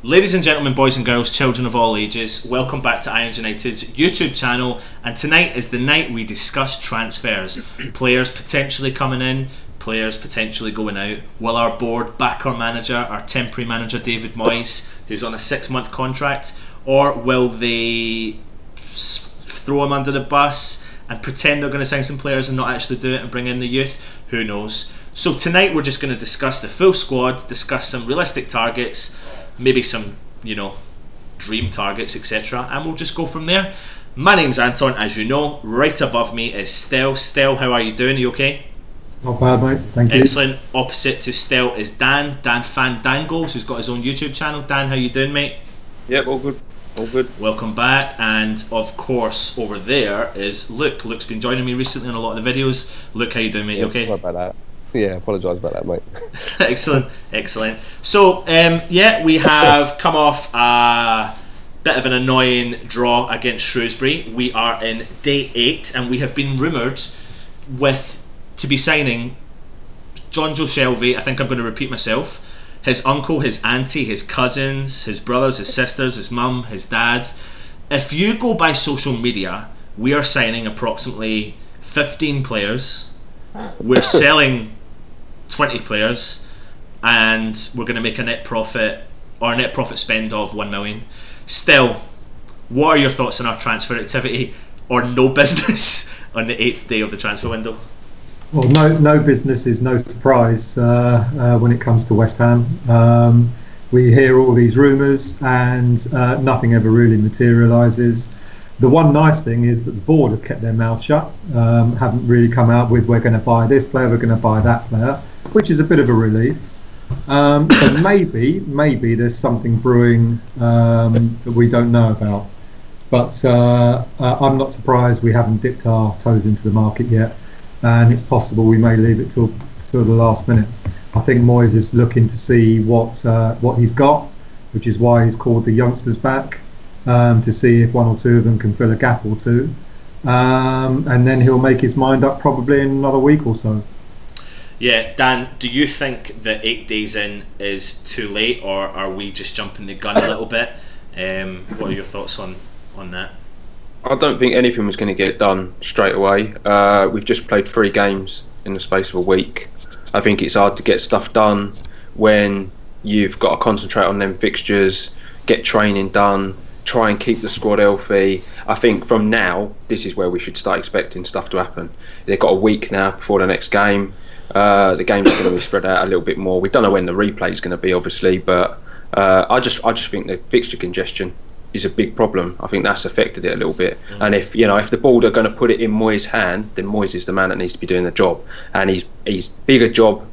Ladies and gentlemen, boys and girls, children of all ages, welcome back to Irons United's YouTube channel, and tonight is the night we discuss transfers. Players potentially coming in, players potentially going out. Will our board back our manager, our temporary manager David Moyes, who's on a 6-month contract, or will they throw him under the bus and pretend they're going to sign some players and not actually do it and bring in the youth? Who knows? So tonight we're just going to discuss the full squad, discuss some realistic targets, maybe some, dream targets, etc. And we'll just go from there. My name's Anton, as you know. Right above me is Stel. Stel, how are you doing? Are you okay? Not bad, mate. Thank you. Excellent. Opposite to Stel is Dan Fandangles, who's got his own YouTube channel. Dan, how you doing, mate? Yep, all good. All good. Welcome back. And of course, over there is Luke. Luke's been joining me recently on a lot of the videos. Luke, how you doing, mate? You okay? Sorry about that. Yeah, apologise about that, mate. Excellent. So, we have come off a bit of an annoying draw against Shrewsbury. We are in day 8, and we have been rumoured to be signing Jonjo Shelvey. I think I'm going to repeat myself. His uncle, his auntie, his cousins, his brothers, his sisters, his mum, his dad. If you go by social media, we are signing approximately 15 players. We're selling 20 players, and we're going to make a net profit spend of 1 million. Still, what are your thoughts on our transfer activity, or no business, on the 8th day of the transfer window? Well, no business is no surprise when it comes to West Ham. We hear all these rumours, and nothing ever really materialises. The one nice thing is that the board have kept their mouth shut, haven't really come out with we're going to buy this player, we're going to buy that player, which is a bit of a relief. So maybe there's something brewing that we don't know about. But I'm not surprised we haven't dipped our toes into the market yet, and it's possible we may leave it till the last minute. I think Moyes is looking to see what he's got, which is why he's called the youngsters back. To see if 1 or 2 of them can fill a gap or two, and then he'll make his mind up probably in another week or so. Yeah, Dan, do you think that 8 days in is too late, or are we just jumping the gun a little bit? What are your thoughts on that? I don't think anything was going to get done straight away. We've just played 3 games in the space of a week. I think it's hard to get stuff done when you've got to concentrate on them fixtures, get training done, try and keep the squad healthy. I think from now, this is where we should start expecting stuff to happen. They've got a week now before the next game. The games are going to be spread out a little bit more. We don't know when the replay is going to be, obviously, but I just think the fixture congestion is a big problem. I think that's affected it a little bit. And if the board are going to put it in Moyes' hand, then Moyes is the man that needs to be doing the job. And his bigger job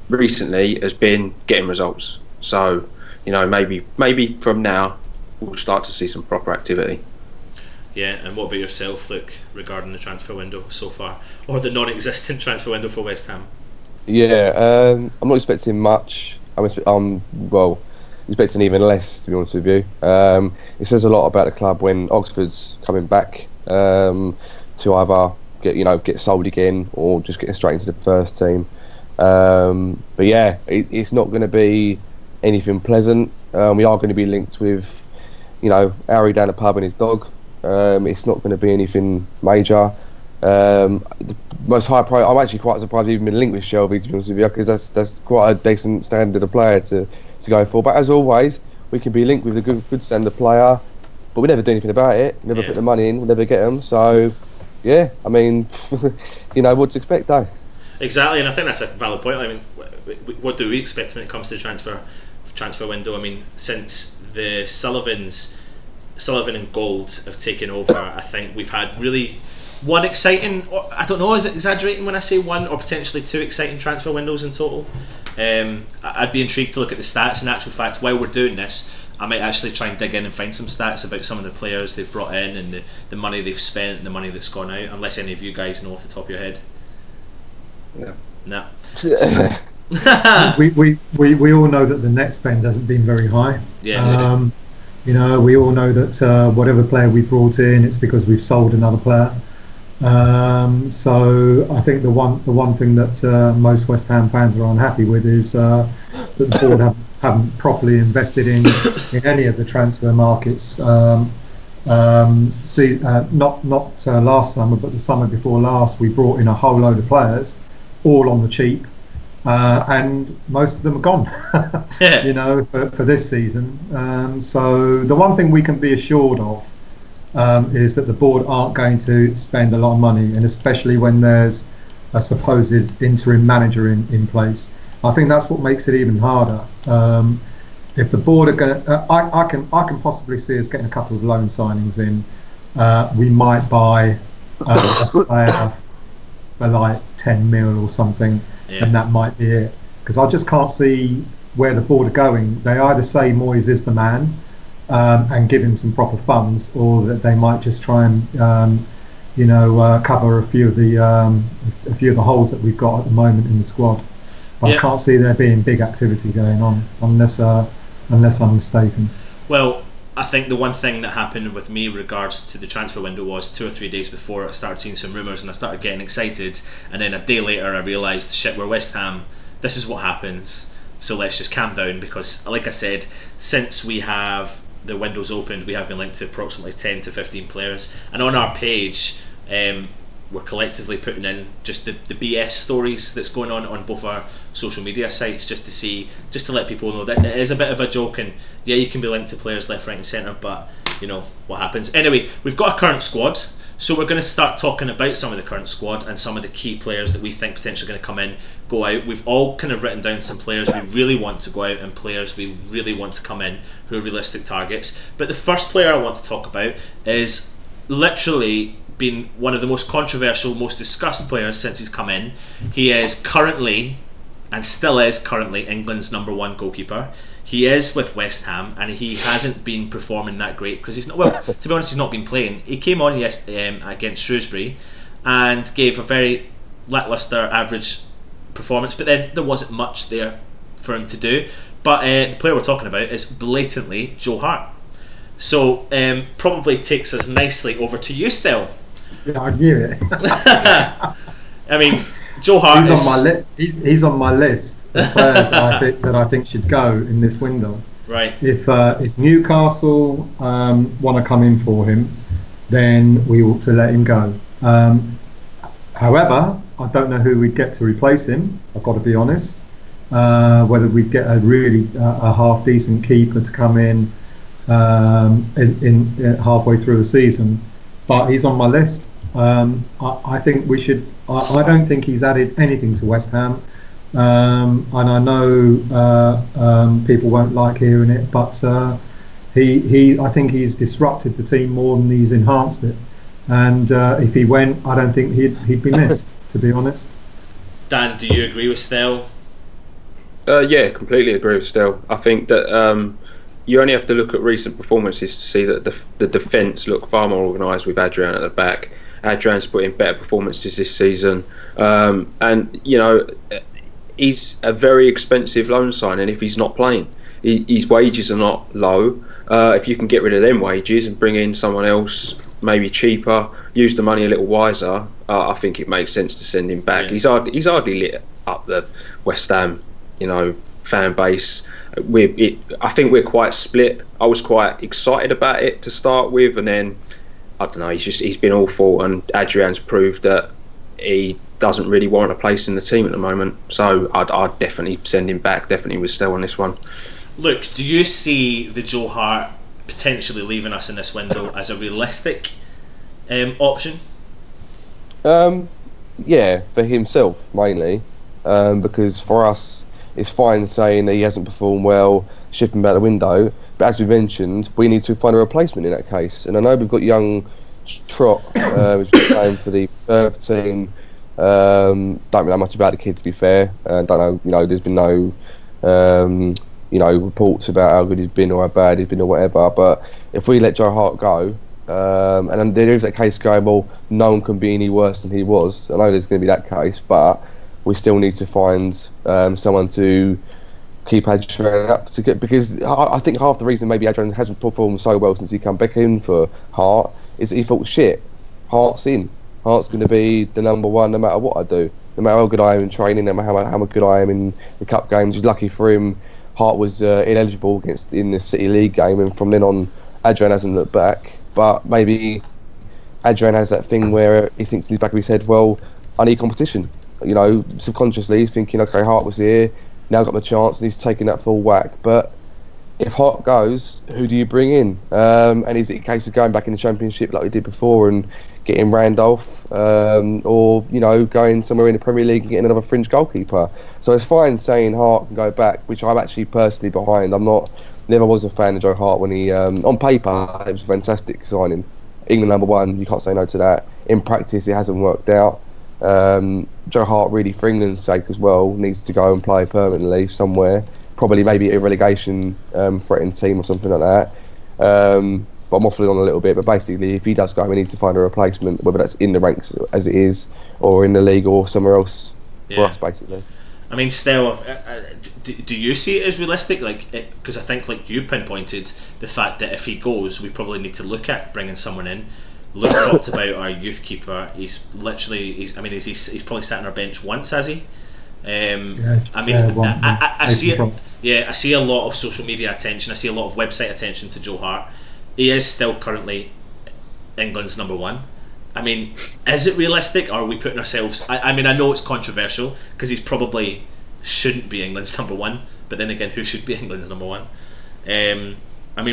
recently has been getting results. So maybe from now we'll start to see some proper activity. Yeah, and what about yourself, Luke, regarding the transfer window so far, or the non-existent transfer window for West Ham? Yeah, I'm not expecting much. I'm expecting even less, to be honest with you. It says a lot about the club when Oxford's coming back to either get sold again or just get straight into the first team. But yeah, it's not going to be anything pleasant. We are going to be linked with Harry down the pub and his dog. It's not going to be anything major. The most high price. I'm actually quite surprised we've even been linked with Shelvey, to be honest with you, because that's quite a decent standard of player to go for. But as always, we can be linked with a good standard player, but we never do anything about it. Never put the money in. We never get them. So yeah, I mean, what to expect, though. Exactly, and I think that's a valid point. I mean, what do we expect when it comes to the transfer window? I mean, since the Sullivan and Gold have taken over, I think we've had really one exciting, I don't know, is it exaggerating when I say one, or potentially 2 exciting transfer windows in total? I'd be intrigued to look at the stats. In actual fact, while we're doing this, I might actually try and dig in and find some stats about some of the players they've brought in and the money they've spent and the money that's gone out, unless any of you guys know off the top of your head. No. Nah. we all know that the net spend hasn't been very high. Yeah. We all know that whatever player we brought in, it's because we've sold another player. So I think the one thing that most West Ham fans are unhappy with is that the board haven't properly invested in any of the transfer markets. Not last summer, but the summer before last, we brought in a whole load of players, all on the cheap, and most of them are gone. You know, for this season. So the one thing we can be assured of is that the board aren't going to spend a lot of money, and especially when there's a supposed interim manager in place. I think that's what makes it even harder. If the board are going to, I can possibly see us getting a couple of loan signings in. We might buy a player for like 10 mil or something, and that might be it. Because I just can't see where the board are going. They either say Moyes is the man and give him some proper funds, or that they might just try and cover a few of the holes that we've got at the moment in the squad. I can't see there being big activity going on unless I'm mistaken. Well, I think the one thing that happened with me regards to the transfer window was 2 or 3 days before I started seeing some rumours and I started getting excited, and then a day later I realised, shit, we're West Ham, this is what happens, so let's just calm down, because like I said, since we have the windows opened, we have been linked to approximately 10 to 15 players, and on our page we're collectively putting in just the BS stories that's going on both our social media sites, just to let people know that it is a bit of a joke, and yeah, you can be linked to players left, right and centre, but you know what happens. Anyway, we've got a current squad, so we're going to start talking about some of the current squad and some of the key players that we think potentially going to come in, go out. We've all kind of written down some players we really want to go out and players we really want to come in who are realistic targets. But the first player I want to talk about is literally been one of the most controversial, most discussed players since he's come in. He is currently, and still is currently, England's #1 goalkeeper. He is with West Ham, and he hasn't been performing that great because he's not, well, to be honest, he's not been playing. He came on against Shrewsbury and gave a very lacklustre, average performance, but then there wasn't much there for him to do. But the player we're talking about is blatantly Joe Hart. So probably takes us nicely over to you, Stel. Yeah, I knew it. I mean, Joe Hart he's on my list of players that I think should go in this window. Right. If Newcastle want to come in for him, then we ought to let him go. However, I don't know who we'd get to replace him. I've got to be honest. Whether we'd get a half decent keeper to come in halfway through the season, but he's on my list. I think we should. I don't think he's added anything to West Ham, and I know people won't like hearing it, but I think he's disrupted the team more than he's enhanced it. And if he went, I don't think he'd be missed, to be honest. Dan, do you agree with Stel? Yeah, completely agree with Stel. I think that you only have to look at recent performances to see that the defence look far more organised with Adrian at the back. Adrian's put in better performances this season, and you know, he's a very expensive loan signing if he's not playing. His wages are not low. If you can get rid of them wages and bring in someone else, maybe cheaper, use the money a little wiser, I think it makes sense to send him back. Yeah. He's hardly lit up the West Ham, fan base. I think we're quite split. I was quite excited about it to start with, and then I don't know. He's been awful, and Adrian's proved that he doesn't really warrant a place in the team at the moment. So I'd definitely send him back. Definitely with Stel on this one. Look, do you see the Joe Hart potentially leaving us in this window as a realistic option? Yeah, for himself mainly, because for us it's fine saying that he hasn't performed well, ship him out the window, but as we mentioned, we need to find a replacement in that case. And I know we've got young Trot, who's been playing for the Perth team. Don't really know much about the kid, to be fair. Don't know, there's been no reports about how good he's been or how bad he's been or whatever. But if we let Joe Hart go, and then there is that case going, well, no one can be any worse than he was. I know there's going to be that case, but we still need to find someone to keep Adrian up to get, because I think half the reason maybe Adrian hasn't performed so well since he come back in for Hart is that he thought, shit, Hart's in. Hart's going to be the #1 no matter what I do, no matter how good I am in training, no matter how good I am in the cup games. Lucky for him, Hart was ineligible in the City League game, and from then on, Adrian hasn't looked back. But maybe Adrian has that thing where he thinks in his back of his head, well, I need competition. You know, subconsciously he's thinking, okay, Hart was here, now got the chance, and he's taking that full whack. But if Hart goes, who do you bring in? And is it a case of going back in the Championship like we did before and getting Randolph, or going somewhere in the Premier League and getting another fringe goalkeeper? So it's fine saying Hart can go back, which I'm actually personally behind. Never was a fan of Joe Hart when he, on paper, it was a fantastic signing. England #1, you can't say no to that. In practice, it hasn't worked out. Joe Hart, really, for England's sake as well, needs to go and play permanently somewhere. Probably maybe a relegation threatened team or something like that. But I'm waffling on a little bit. But basically, if he does go, we need to find a replacement, whether that's in the ranks as it is, or in the league, or somewhere else for us, basically. I mean, Stel, do you see it as realistic? Because I think, like you pinpointed, the fact that if he goes, we probably need to look at bringing someone in. Luke talked about our youth keeper. He's probably sat on our bench once, has he? I see it. Yeah, I see a lot of social media attention. I see a lot of website attention to Joe Hart. He is still currently England's #1. I mean, is it realistic, or are we putting ourselves... I know it's controversial, because he probably shouldn't be England's #1, but then again, who should be England's #1?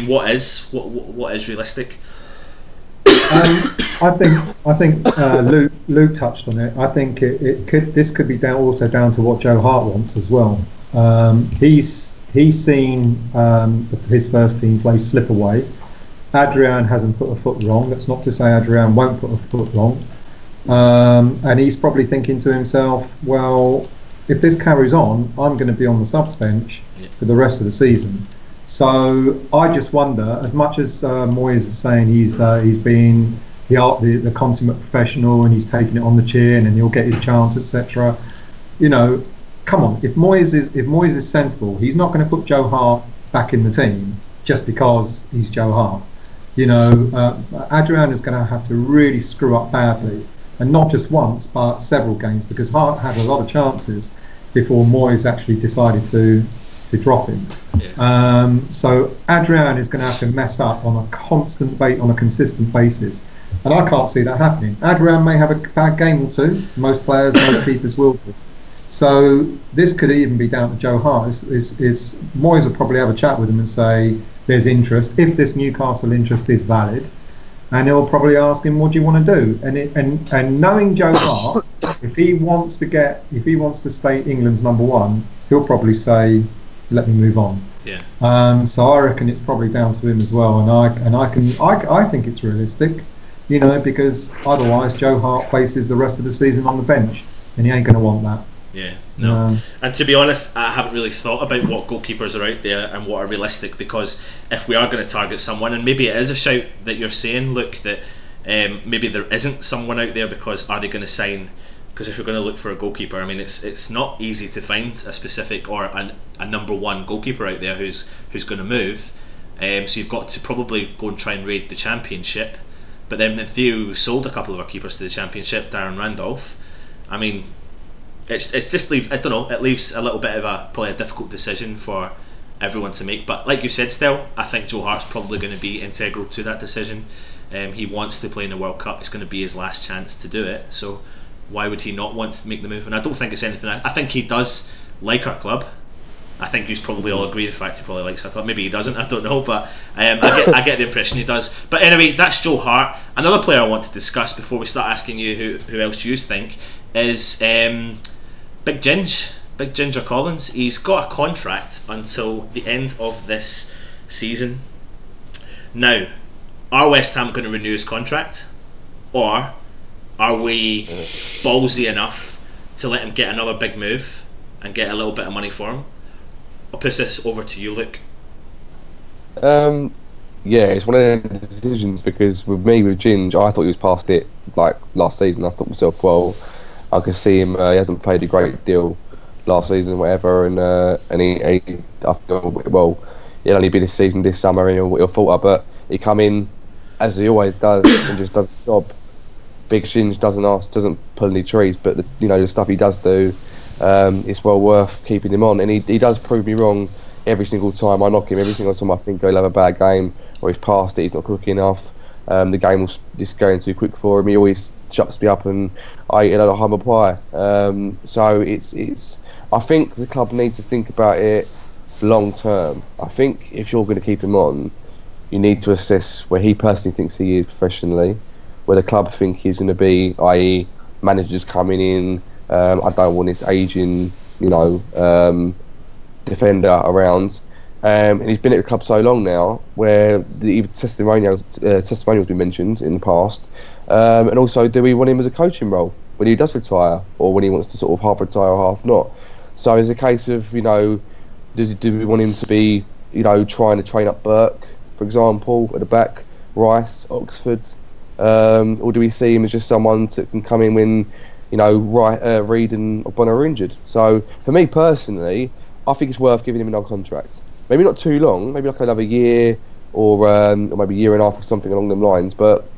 What is realistic? I think Luke touched on it. I think this could be also down to what Joe Hart wants as well. He's seen his first team play slip away. Adrian hasn't put a foot wrong. That's not to say Adrian won't put a foot wrong. And he's probably thinking to himself, well, if this carries on, I'm going to be on the subs bench for the rest of the season. So I just wonder, as much as Moyes is saying he's been the consummate professional and he's taking it on the chin and he'll get his chance, etc. Come on, if Moyes is sensible, he's not going to put Joe Hart back in the team just because he's Joe Hart. Adrian is going to have to really screw up badly, and not just once, but several games, because Hart had a lot of chances before Moyes actually decided to drop him. Yeah. So Adrian is going to have to mess up on a consistent basis, and I can't see that happening. Adrian may have a bad game or two. Most players, most keepers will do. So this could even be down to Joe Hart. Moyes will probably have a chat with him and say there's interest, if this Newcastle interest is valid, and he'll probably ask him, what do you want to do? And knowing Joe Hart, if he wants to stay England's #1, he'll probably say, let me move on. Yeah. So I reckon it's probably down to him as well, and I think it's realistic, because otherwise Joe Hart faces the rest of the season on the bench, and he ain't going to want that. Yeah, no. And to be honest, I haven't really thought about what goalkeepers are out there and what are realistic, because if we are going to target someone, and maybe it is a shout that you're saying, look, that maybe there isn't someone out there, because are they going to sign? Because if you're going to look for a goalkeeper, it's not easy to find a specific or a #1 goalkeeper out there who's going to move. So you've got to probably go and try and raid the Championship. But then in theory, we've sold a couple of our keepers to the Championship, Darren Randolph. It's just it leaves a little bit of probably a difficult decision for everyone to make. But like you said, Stel, I think Joe Hart's probably going to be integral to that decision. He wants to play in the World Cup. It's going to be his last chance to do it. So why would he not want to make the move? And I don't think it's anything. I think he does like our club. I think you probably all agree the fact he probably likes our club. Maybe he doesn't, I don't know, but I get the impression he does. But anyway, that's Joe Hart. Another player I want to discuss before we start asking you who else you think is Big Ginger Collins. He's got a contract until the end of this season. Now, are West Ham going to renew his contract, or are we ballsy enough to let him get another big move and get a little bit of money for him? I'll push this over to you, Luke. Yeah, it's one of the decisions, because with Ginge, I thought he was past it like last season. I thought myself, well, I can see him. He hasn't played a great deal last season, or whatever, and I feel, well, he'll only be this season, this summer, and he'll falter. But he come in as he always does and just does the job. Big Shinge doesn't pull any trees, but the stuff he does do, it's well worth keeping him on. And he does prove me wrong every single time I knock him, every single time I think he'll have a bad game, or he's past it, he's not quick enough, the game will just going too quick for him. He always shuts me up and I eat a lot of humble pie. So it's. I think the club needs to think about it long term. I think if you're going to keep him on, you need to assess where he personally thinks he is professionally, where the club think he's going to be, i.e. managers coming in. I don't want this aging, defender around. And he's been at the club so long now, where even testimonials been mentioned in the past. And also, do we want him as a coaching role when he does retire, or when he wants to sort of half retire or half not? So it's a case of, do we want him to be, trying to train up Burke, for example, at the back, Rice, Oxford, or do we see him as just someone that can come in when, Reed and Bonner are injured? So for me personally, I think it's worth giving him another contract. Maybe not too long, maybe like another year or maybe a year and a half or something along them lines. But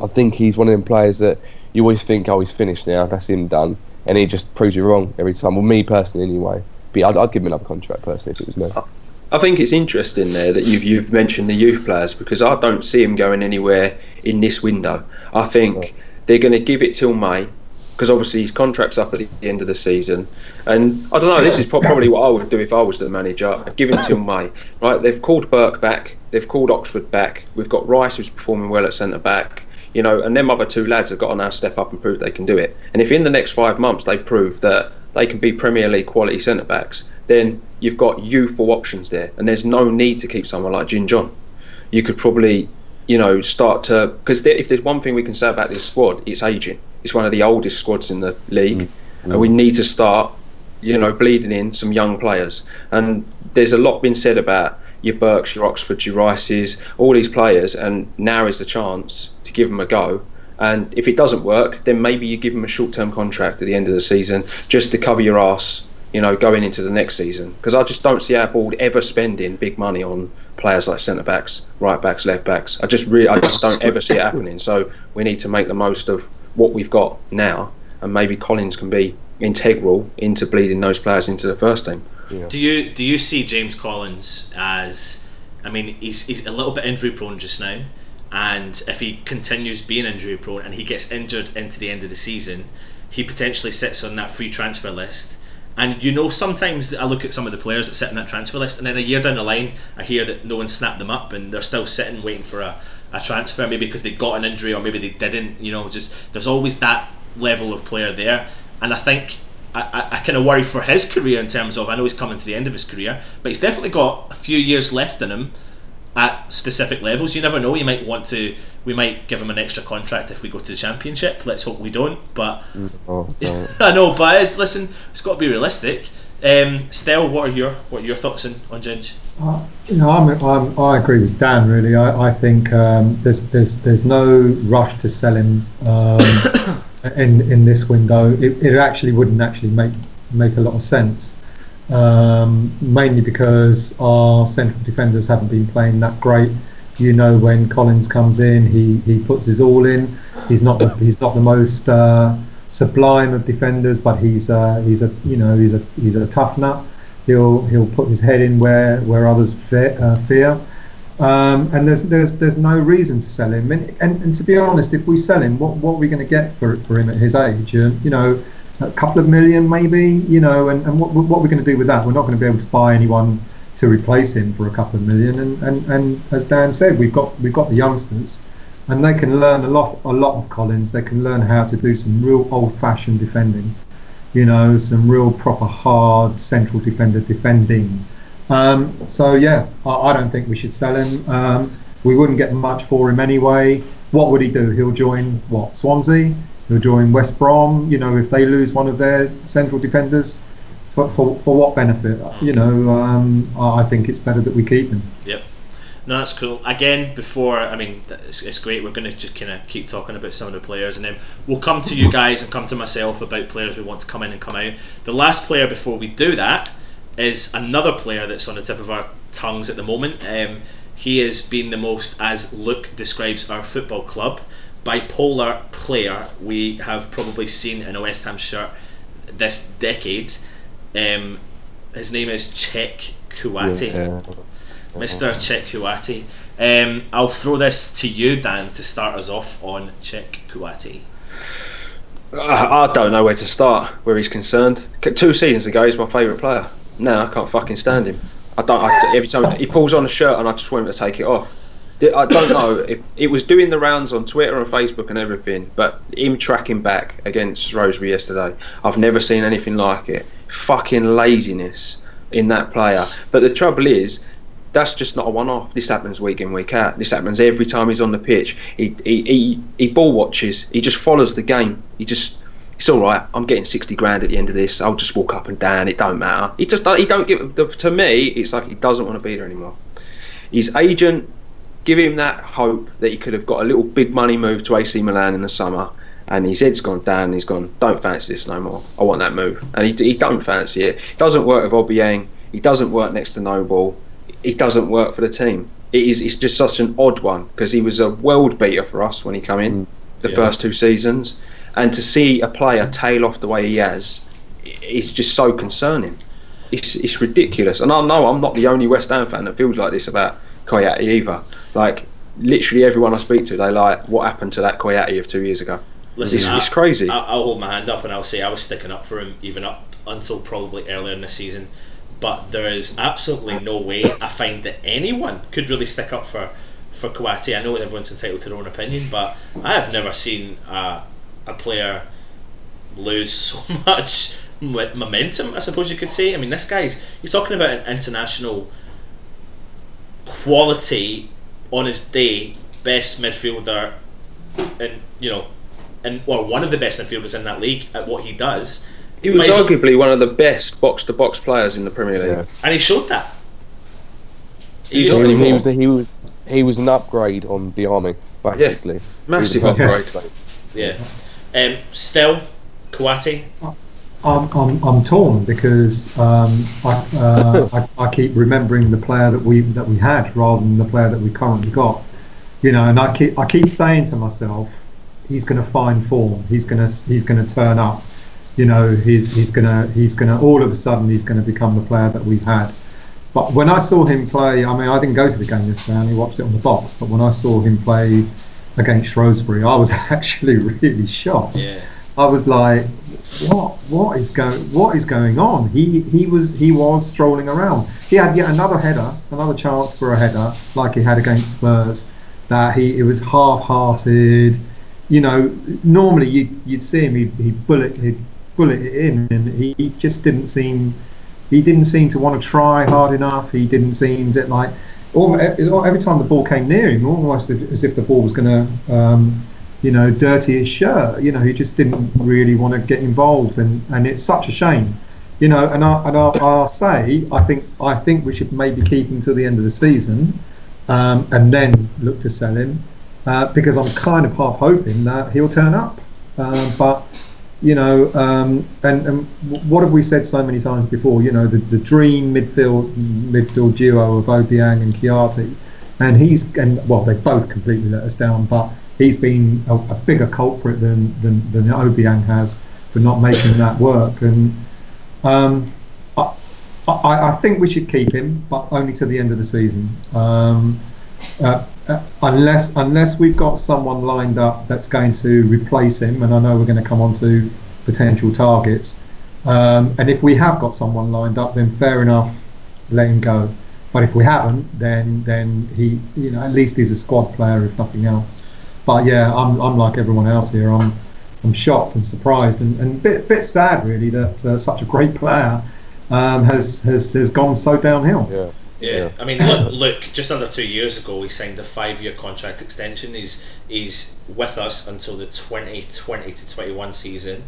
I think he's one of them players that you always think, oh, he's finished now, that's him done, and he just proves you wrong every time. Well, me personally anyway. But I'd give him another contract personally if it was me. I think it's interesting there that you've mentioned the youth players, because I don't see him going anywhere in this window. I think they're going to give it till May, because obviously his contract's up at the end of the season. And I don't know, this is probably what I would do if I was the manager. I'd give him till May. Right? They've called Burke back, they've called Oxford back, we've got Rice who's performing well at centre back, and them other two lads have got to now step up and prove they can do it. And if in the next 5 months they prove that they can be Premier League quality centre backs, then you've got youthful options there, and there's no need to keep someone like Jonjo. You could probably, start to, because if there's one thing we can say about this squad, it's ageing. It's one of the oldest squads in the league, and we need to start, bleeding in some young players. And there's a lot been said about your Burks, your Oxfords, your Rices, all these players, and now is the chance to give them a go. And if it doesn't work, then maybe you give them a short-term contract at the end of the season just to cover your arse, going into the next season. Because I just don't see our board ever spending big money on players like centre-backs, right-backs, left-backs. I just don't ever see it happening. So we need to make the most of what we've got now, and maybe Collins can be integral into bleeding those players into the first team. Yeah. Do you see James Collins as, he's a little bit injury prone just now, and if he continues being injury prone and he gets injured into the end of the season, he potentially sits on that free transfer list. And sometimes I look at some of the players that sit on that transfer list, and then a year down the line I hear that no one snapped them up and they're still sitting waiting for a transfer, maybe because they got an injury or maybe they didn't. Just there's always that level of player there. And I think I kind of worry for his career in terms of, I know he's coming to the end of his career, but he's definitely got a few years left in him at specific levels. You never know, we might give him an extra contract if we go to the Championship. Let's hope we don't, but I know, but it's got to be realistic. Stel, what are your thoughts on Ginge? I agree with Dan, really. I think there's no rush to sell him in this window. It actually wouldn't make a lot of sense. Mainly because our central defenders haven't been playing that great. When Collins comes in, he puts his all in. He's not the most sublime of defenders, but he's a tough nut. He'll put his head in where others fear. And there's no reason to sell him. And to be honest, if we sell him, what are we going to get for him at his age? A couple of million maybe, and what we're going to do with that? We're not going to be able to buy anyone to replace him for a couple of million. And as Dan said, we've got the youngsters, and they can learn a lot of Collins. They can learn how to do some real old-fashioned defending, some real proper hard central defender defending. So yeah, I don't think we should sell him. We wouldn't get much for him anyway. What would he do? He'll join Swansea? He'll join West Brom, if they lose one of their central defenders. For what benefit? I think it's better that we keep him. Yep. No, that's cool. Again, it's great. We're going to just kind of keep talking about some of the players, and then we'll come to you guys and come to myself about players we want to come in and come out. The last player before we do that is another player that's on the tip of our tongues at the moment. He has been the most, as Luke describes our football club, bipolar player we have probably seen in a West Ham shirt this decade. His name is Cheikhou Kouyate. Yeah. Mr. Cheikhou Kouyate. I'll throw this to you, Dan, to start us off on Cheikhou Kouyate. I don't know where to start where he's concerned. 2 seasons ago, he's my favourite player. Now I can't fucking stand him. Every time he pulls on a shirt, and I just want him to take it off. I don't know if it was doing the rounds on Twitter and Facebook and everything, but him tracking back against Shrewsbury yesterday, I've never seen anything like it. Fucking laziness in that player. But the trouble is, that's just not a one-off. This happens week in, week out. This happens every time he's on the pitch. He ball watches. He just follows the game. It's all right. I'm getting 60 grand at the end of this. I'll just walk up and down. It don't matter. He don't give. To me, it's like he doesn't want to be there anymore. His agent give him that hope that he could have got a little big money move to AC Milan in the summer, and his head's gone down. And he's gone, don't fancy this no more. I want that move, and he don't fancy it. It doesn't work with Obiang. He doesn't work next to Noble. It doesn't work for the team. It's just such an odd one, because he was a world beater for us when he came in the first 2 seasons, and to see a player tail off the way he has, it's just so concerning. It's ridiculous. And I know I'm not the only West Ham fan that feels like this about Kouyate either. Like, literally everyone I speak to, they like, what happened to that Kouyate of 2 years ago? Listen, it's crazy. I'll hold my hand up and I'll say I was sticking up for him even up until probably earlier in the season. But there is absolutely no way I find that anyone could really stick up for Kouyate. I know everyone's entitled to their own opinion, but I have never seen a player lose so much momentum, I suppose you could say. I mean, this he's talking about an international quality on his day, best midfielder, or one of the best midfielders in that league at what he does. He was arguably one of the best box-to-box players in the Premier League, and he showed that. He was an upgrade on the Army, basically. Yeah, massive upgrade. Yeah. Stel, Kouyate. I'm torn, because I keep remembering the player that we had rather than the player that we currently got. And I keep saying to myself, he's going to find form. He's going to turn up. He's gonna all of a sudden he's going to become the player that we've had. But when I saw him play, I mean, I didn't go to the game yesterday, I only watched it on the box. But when I saw him play against Shrewsbury, I was actually really shocked. Yeah. I was like, what is going on? He was strolling around. He had yet another chance for a header, like he had against Spurs. That he was half-hearted. Normally you'd see him, he'd bullet it in, and he just didn't seem to want to try hard enough. He didn't seem to every time the ball came near him, almost as if the ball was going to dirty his shirt. He just didn't really want to get involved, and it's such a shame. And I'll say I think we should maybe keep him till the end of the season, and then look to sell him, because I'm kind of half hoping that he'll turn up. But and what have we said so many times before? The dream midfield duo of Obiang and Kouyate, and they both completely let us down. But he's been a bigger culprit than Obiang has for not making that work. And I think we should keep him, but only to the end of the season. Unless we've got someone lined up that's going to replace him, and I know we're going to come on to potential targets, and if we have got someone lined up, then fair enough, let him go. But if we haven't, then he, at least he's a squad player, if nothing else. But yeah, I'm like everyone else here. I'm shocked and surprised and bit sad really that such a great player has gone so downhill. Yeah, I mean, look, just under 2 years ago, he signed a 5-year contract extension. He's with us until the 2020 to 21 season.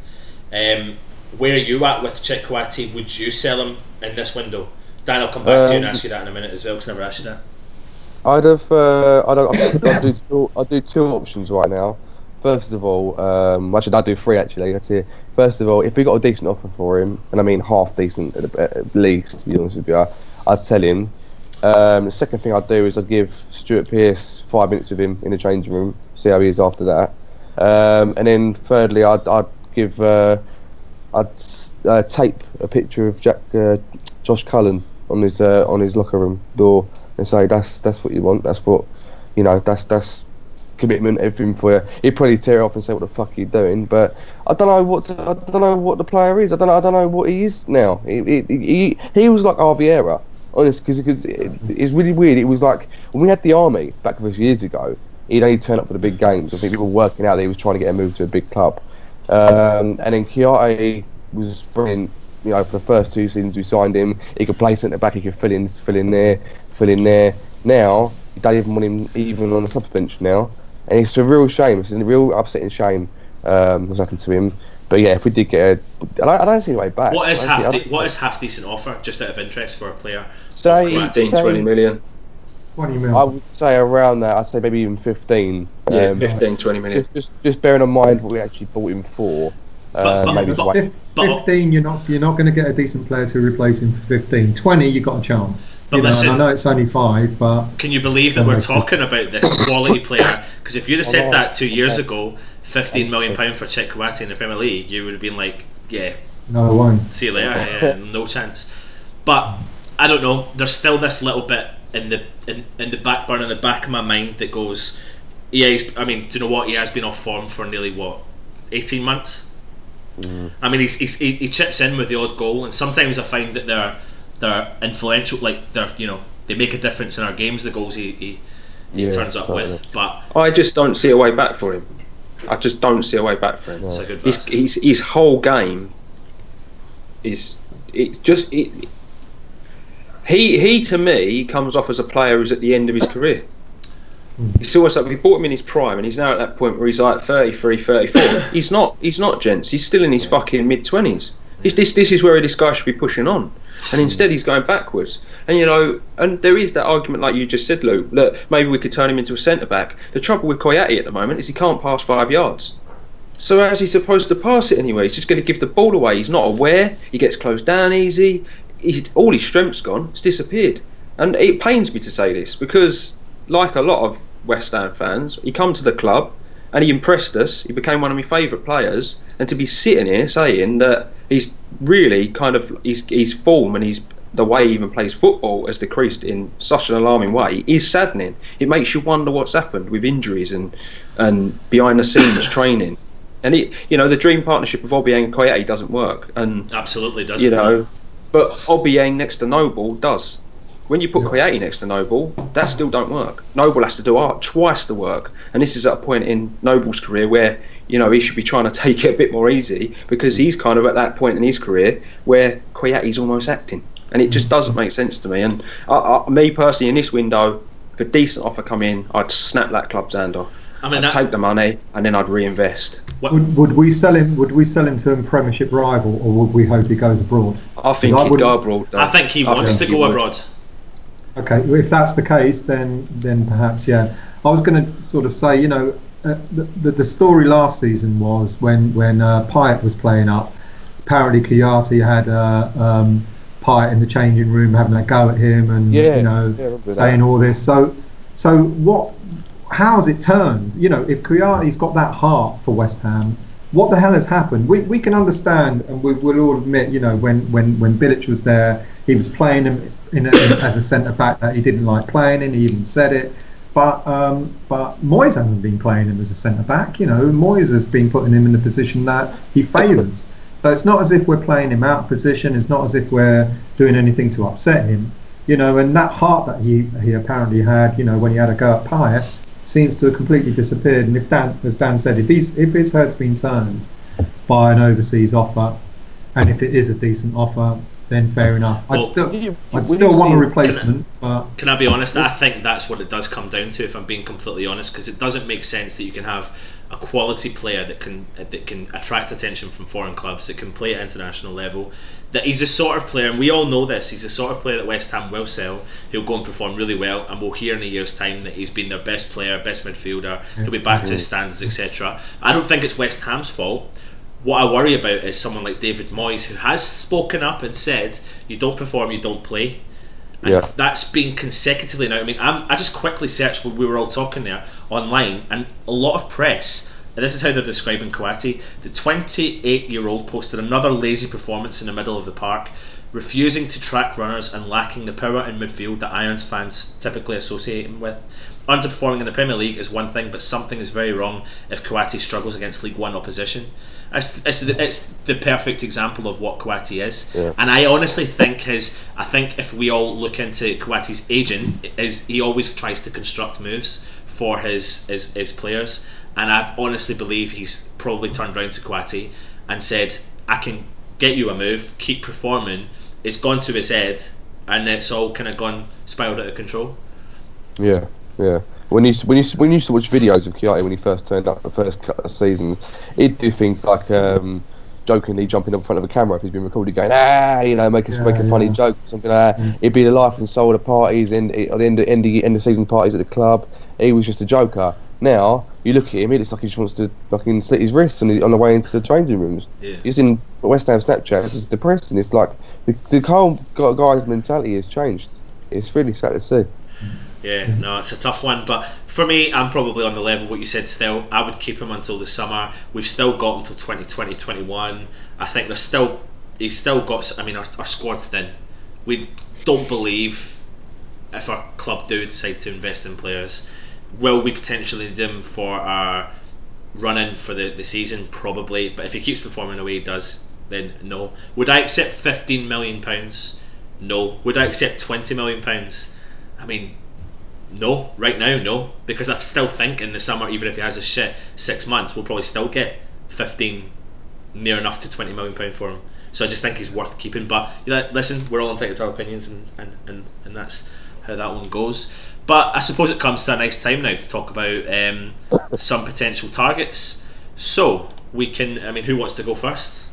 Where are you at with Cheikhou Kouyate? Would you sell him in this window? Dan, I'll come back to you and ask you that in a minute as well, because I never asked you that. I'd do 2 options right now. First of all, actually I'd do 3 actually. That's it. First of all, if we got a decent offer for him, and I mean half decent at least, to be honest with you, I'd sell him. The second thing I'd do is I'd give Stuart Pearce 5 minutes with him in the changing room, see how he is after that. And then thirdly, I'd tape a picture of Josh Cullen on his locker room door and say that's what you want. That's what, that's commitment, everything for you. He'd probably tear off and say, "What the fuck are you doing?" But I don't know what the player is. I don't know what he is now. He was like Arviera, honest, because it's really weird. It was like when we had the Army back a few years ago. He'd only turn up for the big games. I think people were working out that he was trying to get a move to a big club. And then Kouyate was brilliant. For the first 2 seasons we signed him, he could play centre back. He could fill in there. Now you don't even want him even on the subs bench now, and it's a real shame. It's a real upsetting shame what's happened to him. But yeah, if we did get I don't see a way back. What is half decent offer, just out of interest, for a player? Say 20 million. 20 mil. I would say around that. I'd say maybe even 15. 20 million. Just bearing in mind what we actually bought him for. Maybe 15, you're not going to get a decent player to replace him for 15. 20, you got a chance. But listen, I know it's only 5, but can you believe that we're talking about this quality player? Because if you'd have said that 2 years ago, £15 million for Cheikhou Kouyate in the Premier League, you would have been like, yeah, no, I won't. See you later. Yeah, no chance. But I don't know. There's still this little bit in the back burner, in the back of my mind, that goes, do you know what? He has been off form for nearly 18 months. I mean, he chips in with the odd goal, and sometimes I find that they're influential. Like they make a difference in our games. The goals he turns up with, but I just don't see a way back for him. I just don't see a way back for him. It's a good his whole game is he to me comes off as a player who's at the end of his career. It's almost like we bought him in his prime, and he's now at that point where he's like 33, 34. He's not, gents. He's still in his fucking mid-20s. This is where this guy should be pushing on, and instead he's going backwards. And and there is that argument, like you just said, Luke, that maybe we could turn him into a centre back. The trouble with Kouyate at the moment is he can't pass 5 yards. So how's he supposed to pass it anyway? He's just going to give the ball away. He's not aware. He gets closed down easy. All his strength's gone. It's disappeared. And it pains me to say this, because like a lot of West Ham fans, he come to the club and he impressed us. He became one of my favourite players, and to be sitting here saying that he's really kind of his form and the way he even plays football has decreased in such an alarming way is saddening. It makes you wonder what's happened with injuries and behind the scenes training. And the dream partnership of Obiang and Kouyate doesn't work, and absolutely doesn't. But Obiang next to Noble does. When you put Kouyate next to Noble, that still don't work. Noble has to do twice the work, and this is at a point in Noble's career where he should be trying to take it a bit more easy, because he's kind of at that point in his career where Koyate's almost acting, and it just doesn't make sense to me. And me personally, in this window, if a decent offer come in, I'd snap that club's hand off. I'd take the money and then I'd reinvest. Would we sell him? Would we sell him to a Premiership rival, or would we hope he goes abroad? I think he'd go abroad. I think he wants to go abroad. Okay, well, if that's the case, then perhaps, yeah. I was going to sort of say, the story last season was when Payet was playing up. Apparently, Kouyate had Payet in the changing room having a go at him, and saying all this. So what? How's it turned? If Kouyate's got that heart for West Ham, what the hell has happened? We can understand, and we'll all admit, when Bilic was there, he was playing him as a centre back that he didn't like playing in. He even said it. But Moyes hasn't been playing him as a centre back. Moyes has been putting him in the position that he favours. So it's not as if we're playing him out of position. It's not as if we're doing anything to upset him. And that heart that he apparently had, when he had a go at Payet, seems to have completely disappeared. And as Dan said, if his head's been turned by an overseas offer, and if it is a decent offer, then fair enough. I'd still want a replacement. Can I be honest? I think that's what it does come down to, if I'm being completely honest, because it doesn't make sense that you can have a quality player that can attract attention from foreign clubs, that can play at international level, that he's the sort of player, and we all know this, he's the sort of player that West Ham will sell. He'll go and perform really well, and we'll hear in a year's time that he's been their best player, best midfielder, he'll be back to his standards, etc. I don't think it's West Ham's fault. What I worry about is someone like David Moyes, who has spoken up and said, you don't perform, you don't play. And that's been consecutively now. I mean, I just quickly searched when we were all talking there online, and a lot of press, and this is how they're describing Kouyate. The 28-year-old posted another lazy performance in the middle of the park. refusing to track runners and lacking the power in midfield that Irons fans typically associate him with. Underperforming in the Premier League is one thing, but something is very wrong if Kouyate struggles against League One opposition. It's the perfect example of what Kouyate is, and I honestly think if we all look into Kouyate's agent, he always tries to construct moves for his players, and I honestly believe he's probably turned round to Kouyate and said, I can get you a move, keep performing. It's gone to his head, and it's all kind of spiraled out of control. Yeah. When you used to watch videos of Kouyate when he first turned up the first couple of seasons, he'd do things like jokingly jumping up in front of a camera if he's been recorded, going make a funny joke, something like that. He'd be the life and soul of the parties, at the end of season parties at the club. He was just a joker. Now you look at him, he looks like he just wants to fucking slit his wrists on the way into the changing rooms. He's in West Ham Snapchat. It's just depressing. It's like the whole guy's mentality has changed. It's really sad to see. Yeah, no, it's a tough one, but for me, I'm probably on the level what you said, Stel. I would keep him until the summer. We've still got until 2020-21. I think he's still got. I mean, our squad's thin. We don't believe if our club do decide to invest in players, will we potentially need him for our run-in for the season? Probably, but if he keeps performing the way he does, then no. Would I accept £15 million? No. Would I accept £20 million? I mean, no, right now, no, because I still think in the summer, even if he has a shit 6 months, we'll probably still get 15, near enough to £20 million for him. So I just think he's worth keeping. But listen, we're all entitled to our opinions, and that's how that one goes. But I suppose it comes to a nice time now to talk about some potential targets. So we can. I mean, who wants to go first?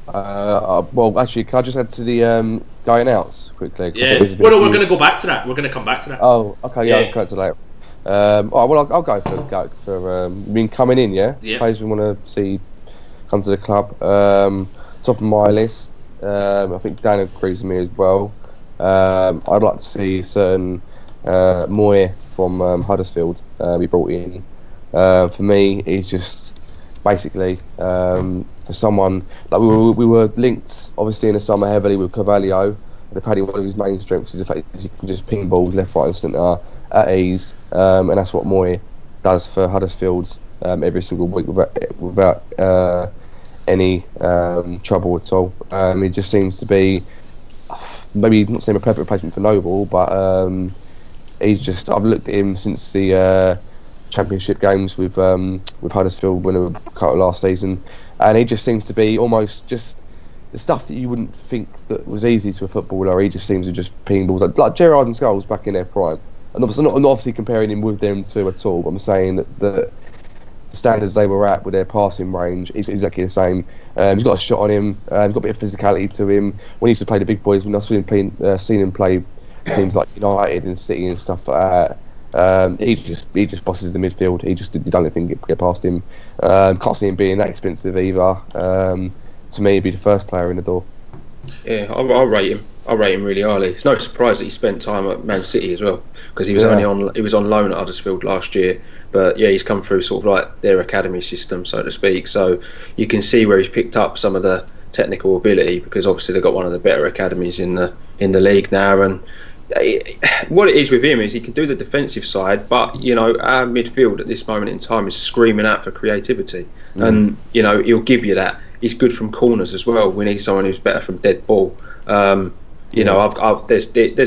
Well, actually, can I just add to the going outs quickly? Yeah. Well, no, we're going to go back to that. We're going to come back to that. Oh, okay. Yeah, I'll go to that. Well, I'll go for. I mean, coming in, yeah. Players we want to see come to the club. Top of my list. I think Dan agrees with me as well. I'd like to see certain Moy from Huddersfield be brought in. For me, he's just basically for someone like we were linked obviously in the summer heavily with Carvalho. Paddy, one of his main strengths is the fact that he can just ping balls left, right, and centre at ease, and that's what Moy does for Huddersfield every single week without any trouble at all. It just seems to be maybe not saying a perfect replacement for Noble, but I've looked at him since the Championship games with Huddersfield when they were cut last season, and he just seems to be almost just the stuff that you wouldn't think that was easy to a footballer. He just seems to just ping balls like Gerrard and Scholes back in their prime. And I'm not obviously comparing him with them two at all, but I'm saying that the standards they were at with their passing range, he's exactly the same. He's got a shot on him. He's got a bit of physicality to him. When he used to play the big boys, when I've seen him play teams like United and City and stuff like that, he just bosses the midfield. You don't let things get past him. Can't see him being that expensive either. To me, he'd be the first player in the door. Yeah, I'll rate him. I rate him really highly. It's no surprise that he spent time at Man City as well, because he was on loan at Huddersfield last year. But yeah, he's come through sort of like their academy system, so to speak. So you can see where he's picked up some of the technical ability, because obviously they've got one of the better academies in the league now. And what it is with him is he can do the defensive side, but our midfield at this moment in time is screaming out for creativity, and he'll give you that. He's good from corners as well. We need someone who's better from dead ball. There's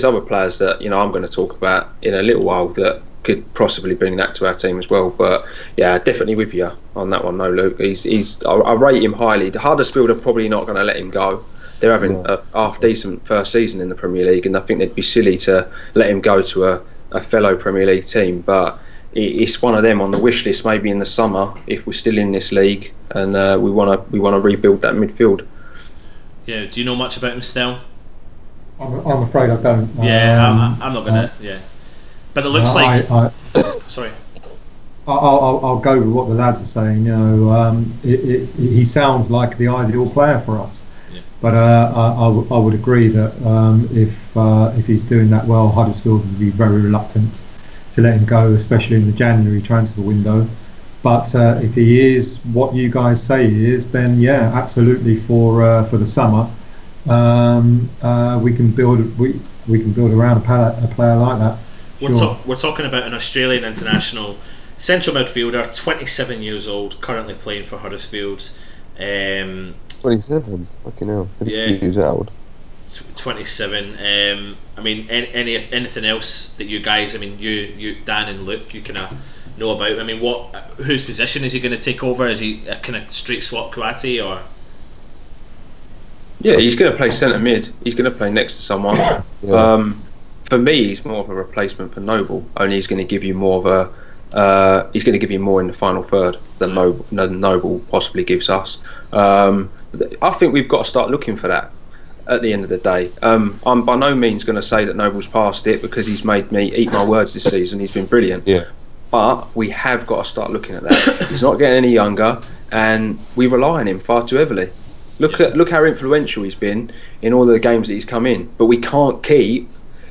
other players that I'm going to talk about in a little while that could possibly bring that to our team as well. But yeah, definitely with you on that one, no, Luke. I rate him highly. The Huddersfield are probably not going to let him go. They're having a half decent first season in the Premier League, and I think they'd be silly to let him go to a fellow Premier League team. But it's one of them on the wish list, maybe in the summer if we're still in this league and we want to rebuild that midfield. Yeah. Do you know much about him, Stel? I'm afraid I don't. Yeah, I'm not gonna. Yeah, but it looks like. Sorry. I'll go with what the lads are saying. He sounds like the ideal player for us. Yeah. But I would agree that if he's doing that well, Huddersfield would be very reluctant to let him go, especially in the January transfer window. But if he is what you guys say he is, then yeah, absolutely for the summer, we can build around a player like that. We're talking about an Australian international central midfielder, 27 years old, currently playing for Huddersfield. 27. Fucking hell. Yeah. He's that old. 27. I mean, anything else that you guys, I mean, you Dan and Luke, you kind of know about? I mean, whose position is he going to take over? Is he a kind of straight swap Kouyate, or? Yeah, he's going to play centre mid. He's going to play next to someone. Yeah. For me, he's more of a replacement for Noble. Only he's going to give you more of a. He's going to give you more in the final third than Noble possibly gives us. I think we've got to start looking for that. At the end of the day, I'm by no means going to say that Noble's past it, because he's made me eat my words this season. He's been brilliant. Yeah. But we have got to start looking at that. He's not getting any younger, and we rely on him far too heavily. Look how influential he's been in all the games that he's come in. But we can't keep,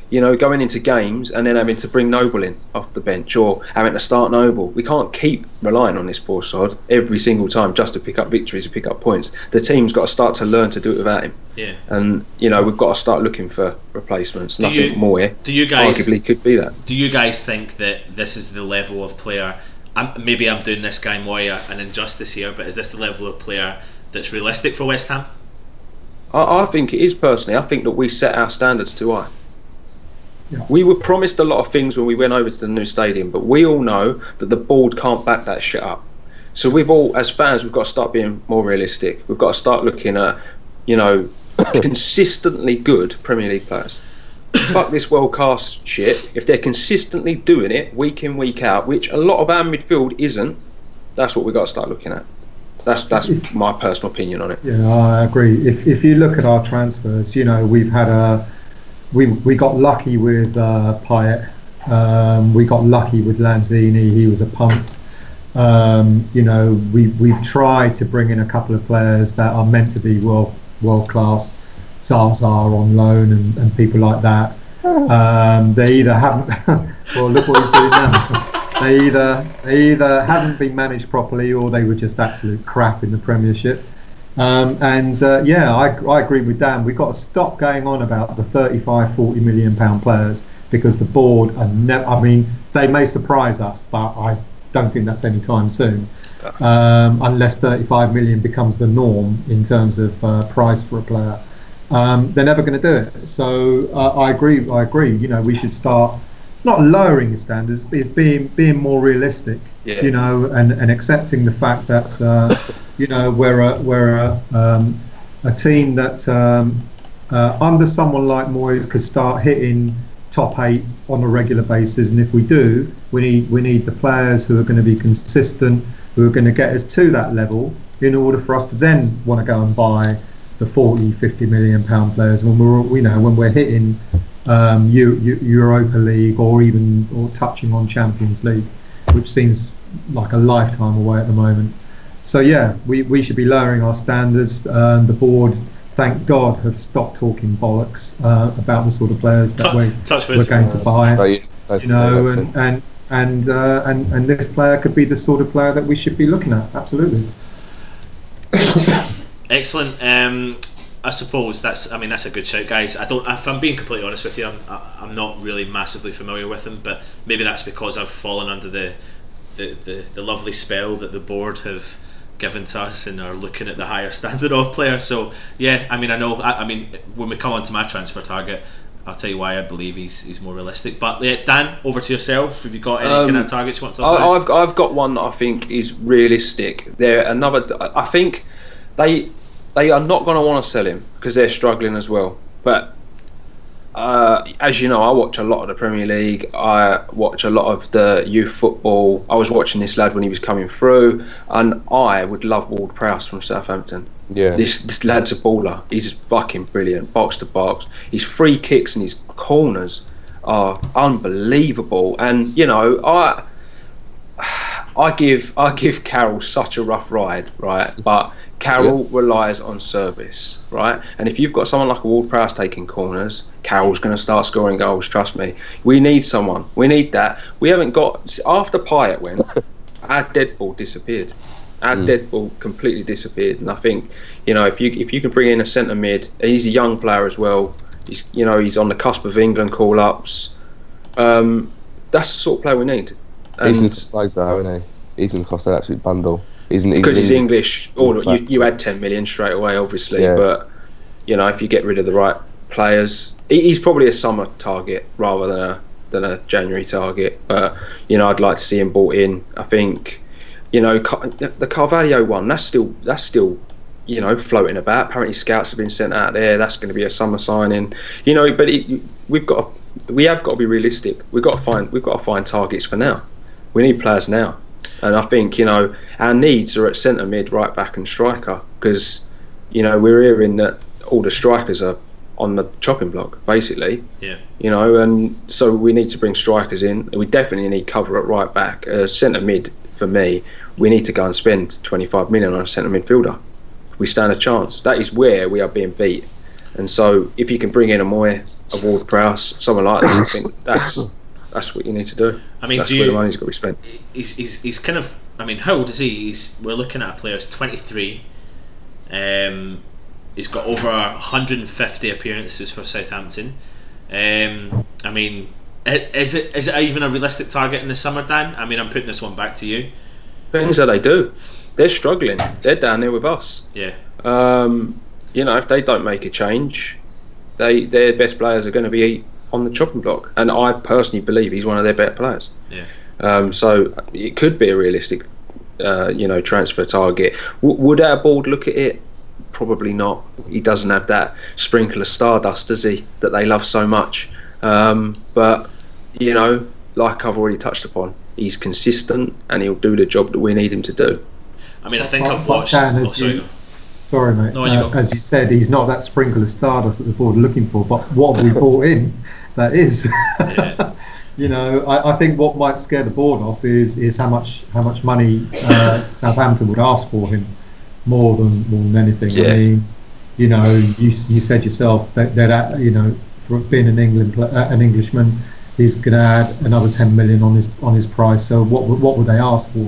going into games and then having to bring Noble in off the bench, or having to start Noble. We can't keep relying on this poor sod every single time just to pick up victories and pick up points. The team's got to start to learn to do it without him. Yeah. And we've got to start looking for replacements. Nothing more here. Do you guys arguably could be that? Do you guys think that this is the level of player? Maybe I'm doing this guy Moya an injustice here, but is this the level of player that's realistic for West Ham? I think it is, personally. I think that we set our standards too high. Yeah. We were promised a lot of things when we went over to the new stadium, but we all know that the board can't back that shit up. So we've all, as fans, we've got to start being more realistic. We've got to start looking at, consistently good Premier League players. Fuck this world-class shit. If they're consistently doing it week in, week out, which a lot of our midfield isn't, that's what we've got to start looking at. That's my personal opinion on it. Yeah, I agree. If you look at our transfers, we've had we got lucky with Payet. We got lucky with Lanzini. He was a punt. We've tried to bring in a couple of players that are meant to be world class. Zaza on loan and people like that. They either haven't. Well, look what he's doing now. They either haven't been managed properly, or they were just absolute crap in the Premiership. I agree with Dan. We've got to stop going on about the 35-40 million pound players, because the board are they may surprise us, but I don't think that's any time soon, unless 35 million becomes the norm in terms of price for a player. They're never going to do it. So I agree. We should start. It's not lowering the standards, but it's being more realistic. Yeah. And accepting the fact that we're a team that under someone like Moyes could start hitting top 8 on a regular basis, and if we do, we need the players who are going to be consistent, who are going to get us to that level, in order for us to then want to go and buy the 40-50 million pound players when we're hitting Europa League or touching on Champions League, which seems like a lifetime away at the moment. So yeah, we should be lowering our standards. The board, thank God, have stopped talking bollocks about the sort of players that we're going to buy. And this player could be the sort of player that we should be looking at. Absolutely. Excellent. I suppose that's a good shout, guys. If I'm being completely honest with you, I'm not really massively familiar with him, but maybe that's because I've fallen under the lovely spell that the board have given to us and are looking at the higher standard of players. So yeah, I know when we come on to my transfer target, I'll tell you why I believe he's more realistic. But yeah, Dan, over to yourself. Have you got any kind of targets you want to talk about? I've got one that I think is realistic. I think they are not going to want to sell him because they're struggling as well. But as you know, I watch a lot of the Premier League. I watch a lot of the youth football. I was watching this lad when he was coming through, and I would love Ward-Prowse from Southampton. Yeah. This lad's a baller. He's fucking brilliant, box to box. His free kicks and his corners are unbelievable. And I give Carroll such a rough ride, right? But Carroll relies on service, right? And if you've got someone like a Ward-Prowse taking corners, Carroll's going to start scoring goals, trust me. We need someone. We need that. We haven't got... After Payet went, our dead ball disappeared. Our dead ball completely disappeared. And I think, you know, if you can bring in a centre mid, he's a young player as well. He's on the cusp of England call ups. That's the sort of player we need. And he's going to though, isn't he? He's going to cost an absolute bundle. Because he's English. You add 10 million straight away, obviously. Yeah. But you know, if you get rid of the right players, he's probably a summer target rather than a January target. But you know, I'd like to see him bought in. I think, you know, the Carvalho one, that's still you know, floating about. Apparently scouts have been sent out there. That's going to be a summer signing, you know. But we have got to be realistic. We've got to find targets for now. We need players now, and I think, you know, our needs are at centre mid, right back, and striker, because you know we're hearing that all the strikers are on the chopping block, basically. Yeah. You know, and so we need to bring strikers in. We definitely need cover at right back. Centre mid, for me, we need to go and spend 25 million on a centre midfielder. We stand a chance. That is where we are being beat. And so if you can bring in a Moy, a Ward-Prowse, someone like that, I think that's what you need to do. I mean, that's where the money's got to be spent. He's kind of, I mean, how old is he? We're looking at a player who's 23. He's got over 150 appearances for Southampton. I mean, is it even a realistic target in the summer, Dan? I mean, I'm putting this one back to you. Depends how they do. They're struggling. They're down there with us. Yeah. You know, if they don't make a change, their best players are going to be on the chopping block. And I personally believe he's one of their better players. Yeah. So it could be a realistic, you know, transfer target. Would our board look at it? Probably not. He doesn't have that sprinkle of stardust, does he? That they love so much. But you know, like I've already touched upon, he's consistent and he'll do the job that we need him to do. I mean, I think I've watched. Sorry, mate. No, as you said, he's not that sprinkle of stardust that the board are looking for. But what have we brought in? That is. Yeah. You know, I think what might scare the board off is how much money Southampton would ask for him, more than anything. Yeah. I mean, you know, you said yourself that you know, for being an Englishman, he's going to add another 10 million on his price. So what would they ask for?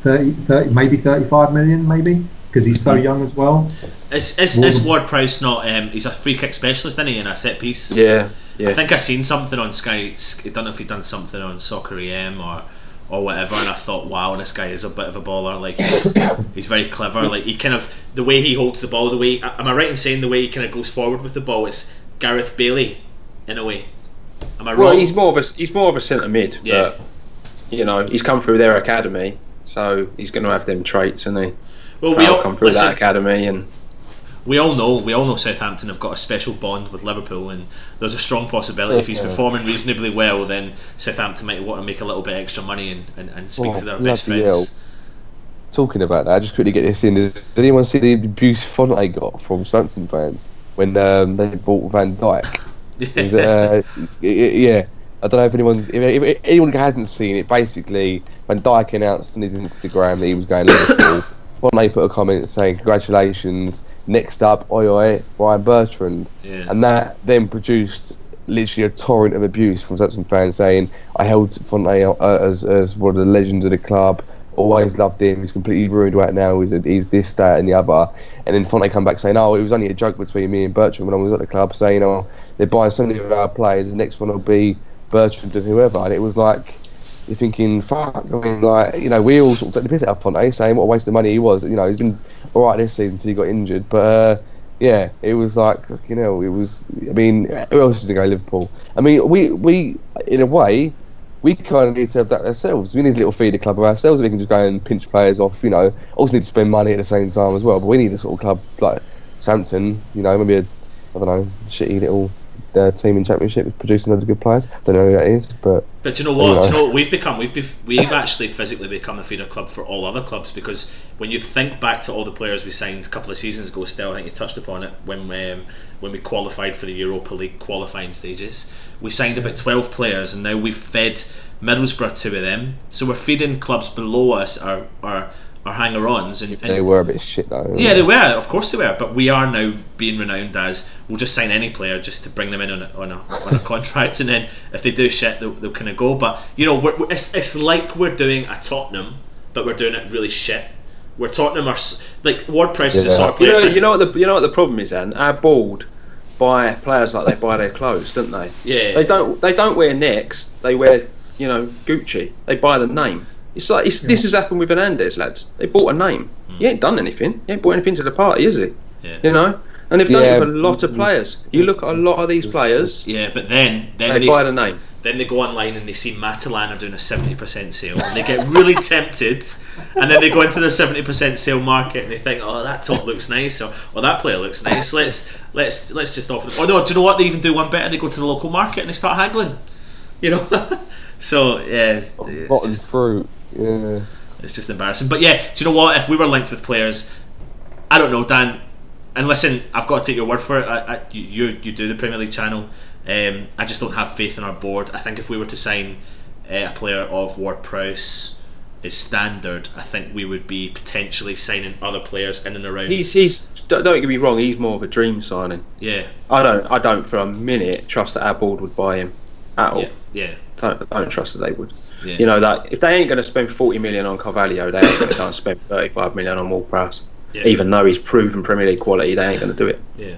30, maybe 35 million, maybe, because he's so young as well. Is Ward-Prowse not? He's a free kick specialist, isn't he, in a set piece? Yeah. I think I seen something on Sky. I don't know if he'd done something on Soccer AM or whatever, and I thought, wow, this guy is a bit of a baller. Like he's very clever. Like he kind of, the way he holds the ball, the way, am I right in saying the way he kind of goes forward with the ball, it's Gareth Bailey in a way? Am I wrong? Well, he's more of a centre mid. Yeah. But, you know, he's come through their academy, so he's going to have them traits, isn't he? Well, we all come through that academy, and we all know Southampton have got a special bond with Liverpool, and there's a strong possibility if he's performing reasonably well, then Southampton might want to make a little bit extra money and speak to their best friends. Talking about that, I just quickly get this in. Did anyone see the abuse Fonte got from Southampton fans when they bought Van Dijk? Yeah, I don't know if anyone hasn't seen it. Basically, Van Dijk announced on his Instagram that he was going to Liverpool. Fonte put a comment saying, "Congratulations. Next up, oi, Brian Bertrand." Yeah. And that then produced literally a torrent of abuse from Southampton fans saying, "I held Fonte as one of the legends of the club. Always loved him. He's completely ruined right now. He's this, that, and the other." And then Fonte come back saying, "Oh, it was only a joke between me and Bertrand when I was at the club." Saying, "Oh, they're buying so many of our players. The next one will be Bertrand and whoever." And it was like, you're thinking, fuck. I mean, like, you know, we all sort of took the piss out of Fonte, saying what a waste of money he was. You know, he's been all right this season until he got injured. But yeah, it was like, you know, it was. I mean, who else is going to go Liverpool? I mean, we in a way, we kind of need to have that ourselves. We need a little feeder club of ourselves. We can just go and pinch players off. You know, also need to spend money at the same time as well. But we need a sort of club like Southampton. You know, maybe I don't know, shitty little team in Championship is producing loads of good players. Don't know who that is, but do you know what? Do you know what we've actually physically become a feeder club for all other clubs, because when you think back to all the players we signed a couple of seasons ago, Stel, I think you touched upon it when we qualified for the Europa League qualifying stages. We signed about 12 players, and now we've fed Middlesbrough 2 of them. So we're feeding clubs below us are our hanger-ons, and they were a bit shit though. Yeah, they were. Of course they were. But we are now being renowned as we'll just sign any player just to bring them in on a contract, and then if they do shit, they'll kind of go. But you know, it's like we're doing a Tottenham, but we're doing it really shit. Where Tottenham are like Ward-Prowse is the sort of player. You know what the problem is, Anne? Our board buy players like they buy their clothes, don't they? Yeah. They don't wear Next. They wear Gucci. They buy the name. It's like this has happened with Hernandez, lads. They bought a name. He ain't done anything. He ain't brought anything to the party, is he? Yeah. You know. And they've done it with a lot of players. You look at a lot of these players. Yeah, but then they buy the name. Then they go online and they see Matalan are doing a 70% sale, and they get really tempted, and then they go into their 70% sale market and they think, oh, that top looks nice, or that player looks nice. Let's just offer them. Oh no, do you know what? They even do one better. They go to the local market and they start haggling. You know. So yeah, it's just fruit. Yeah, it's just embarrassing. But yeah, do you know what? If we were linked with players, I don't know, Dan. And listen, I've got to take your word for it. You do the Premier League channel. I just don't have faith in our board. I think if we were to sign a player of Ward-Prowse as standard, I think we would be potentially signing other players in and around. Don't get me wrong. He's more of a dream signing. Yeah. I don't for a minute trust that our board would buy him at all. Yeah. Don't trust that they would. Yeah. You know that if they ain't going to spend 40 million on Carvalho, they ain't going to go and spend 35 million on Ward-Prowse. Yeah. Even though he's proven Premier League quality, they ain't going to do it. Yeah.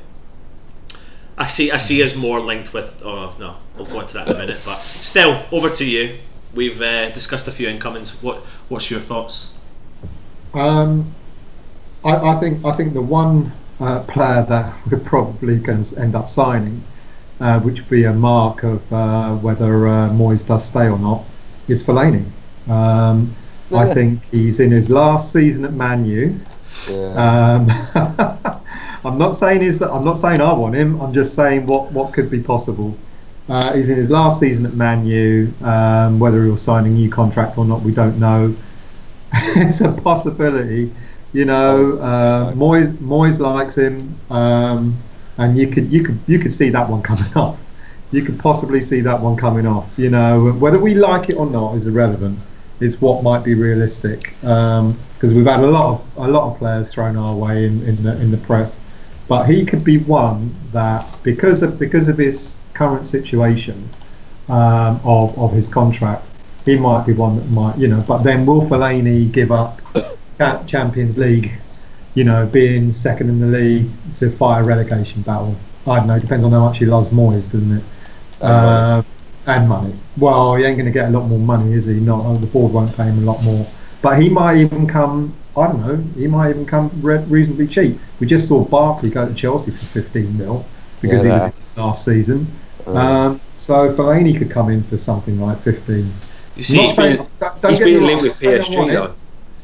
I see us more linked with. Oh no, we'll go into that in a minute. But Stel, over to you. We've discussed a few incomings. What's your thoughts? I think the one player that we're probably going to end up signing, which would be a mark of whether Moyes does stay or not, is Fellaini. I think he's in his last season at Man U. Yeah. I'm not saying I want him. I'm just saying what could be possible. He's in his last season at Man U. Whether he'll sign a new contract or not, we don't know. It's a possibility. You know, Moyes likes him, and you could see that one coming off. You could possibly see that one coming off. You know, whether we like it or not is irrelevant. It's what might be realistic. Because we've had a lot of players thrown our way in the press. But he could be one that, because of his current situation of his contract, he might be one that might, But then will Fellaini give up Champions League, being second in the league to fight a relegation battle? I don't know. Depends on how much he loves Moyes, doesn't it? And money. Well, he ain't going to get a lot more money, is he? Not the board won't pay him a lot more. But he might even come. I don't know. He might even come reasonably cheap. We just saw Barkley go to Chelsea for 15 mil because he was in his last season. So Fellaini could come in for something like 15. You see, he's been linked with PSG though.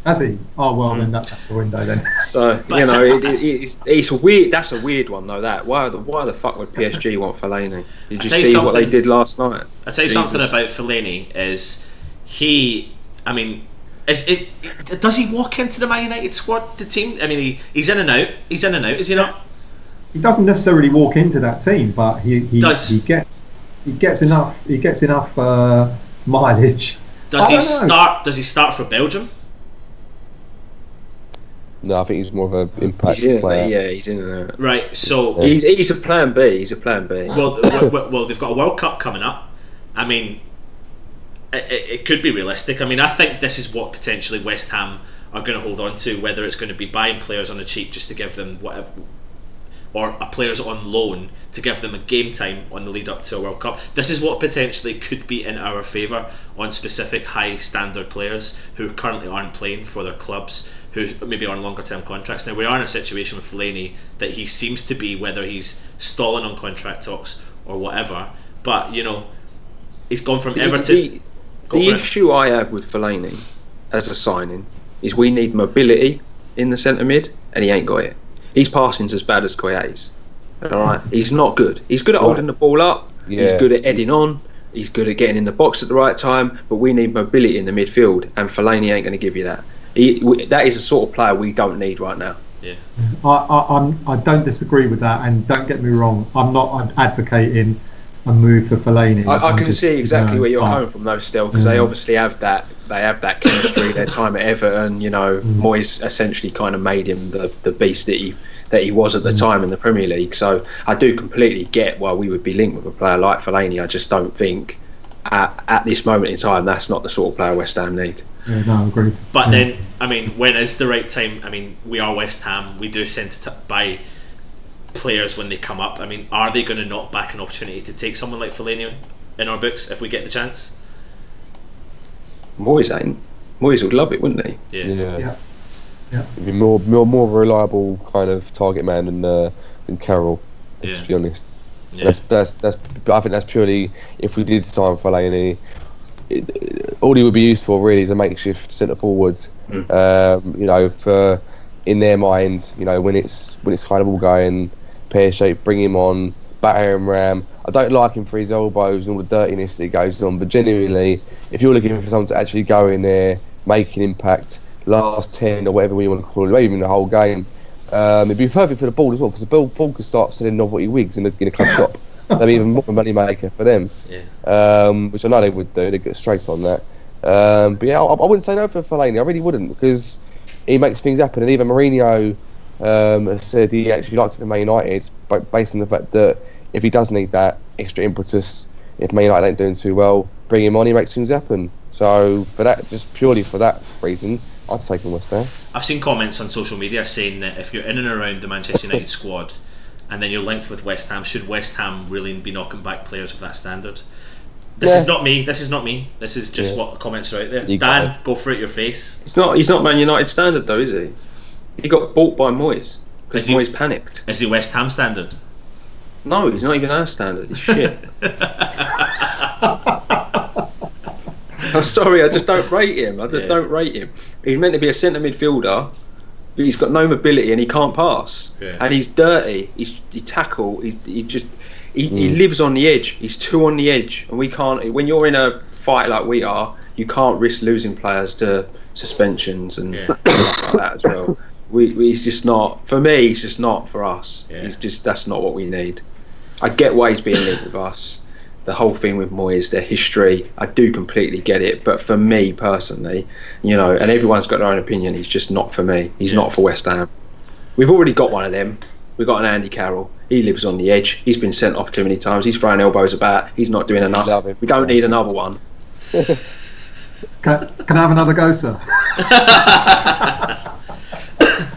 Has he? Oh well, then that's out the window then. So it's a weird. That's a weird one though. That why the fuck would PSG want Fellaini? Did you see what they did last night? I'll tell you something about Fellaini. Is he? I mean. Does he walk into the Man United squad, the team? I mean, he's in and out. He's in and out, is he not? He doesn't necessarily walk into that team, but he gets enough mileage. Does he start for Belgium? No, I think he's more of an impact player. Yeah, he's in and out. Right, so he's a plan B. He's a plan B. Well, they've got a World Cup coming up. I mean. It could be realistic. I mean, I think this is what potentially West Ham are going to hold on to, whether it's going to be buying players on the cheap just to give them whatever, or players on loan to give them a game time on the lead up to a World Cup. This is what potentially could be in our favour on specific high standard players who currently aren't playing for their clubs, who maybe are on longer term contracts. Now we are in a situation with Fellaini that he seems to be, whether he's stalling on contract talks or whatever, but he's gone from Everton. The issue I have with Fellaini as a signing is we need mobility in the centre mid, and he ain't got it. His passing's as bad as Kouyate's. Alright, he's not good. He's good at holding the ball up. Yeah. He's good at heading on. He's good at getting in the box at the right time. But we need mobility in the midfield, and Fellaini ain't going to give you that. That is the sort of player we don't need right now. Yeah, I don't disagree with that, and don't get me wrong. I'm not advocating a move for Fellaini. I can see exactly where you're coming from though, Stel, because they obviously have that they have that chemistry. Their time at Everton, Moyes essentially kind of made him the beast that he was at the time in the Premier League. So I do completely get why we would be linked with a player like Fellaini. I just don't think at this moment in time that's not the sort of player West Ham need. Yeah, no, I agree. But then, I mean, when is the right time? I mean, we are West Ham. We do tend to buy players when they come up. I mean, are they going to knock back an opportunity to take someone like Fellaini in our books if we get the chance? Moyes would love it, wouldn't he? Yeah. He'd be more reliable kind of target man than Carroll. To be honest. Yeah. That's I think that's purely if we did sign Fellaini. All he would be used for really is a makeshift centre forward. For in their mind, when it's kind of all going pear shaped, bring him on, batter and ram. I don't like him for his elbows and all the dirtiness that he goes on, but genuinely, if you're looking for someone to actually go in there, make an impact, last 10 or whatever we want to call it, maybe even the whole game, it'd be perfect for the ball as well, because the ball could start selling novelty wigs in a club shop. That'd be even more money maker for them. Which I know they would do. They'd get straight on that. But yeah, I wouldn't say no for Fellaini. I really wouldn't, because he makes things happen. And even Mourinho said he actually likes it for Man United, based on the fact that if he does need that extra impetus, if Man United ain't doing too well, bring him on. He makes things happen. So for that, just purely for that reason, I'd take him West Ham. I've seen comments on social media saying that if you're in and around the Manchester United squad, and then you're linked with West Ham, should West Ham really be knocking back players of that standard? This is not me. This is just what comments are out there. Dan, go for it. Your face. He's not Man United standard though, is he? He got bought by Moyes because Moyes panicked. Is he West Ham standard? No, he's not even our standard. He's shit. I'm sorry, I just don't rate him. Don't rate him. He's meant to be a centre midfielder, but he's got no mobility and he can't pass. And he's dirty. He tackle. He lives on the edge. He's too on the edge, and we can't. When you're in a fight like we are, you can't risk losing players to suspensions and stuff like that as well. He's just not. For me, he's just not for us. That's not what we need. I get why he's being linked with us. The whole thing with Moyes, their history, I do completely get it. But for me personally, and everyone's got their own opinion, he's just not for me. He's not for West Ham. We've already got one of them. We've got an Andy Carroll. He lives on the edge. He's been sent off too many times. He's throwing elbows about. He's not doing enough. We don't need another one. Can I have another go, sir?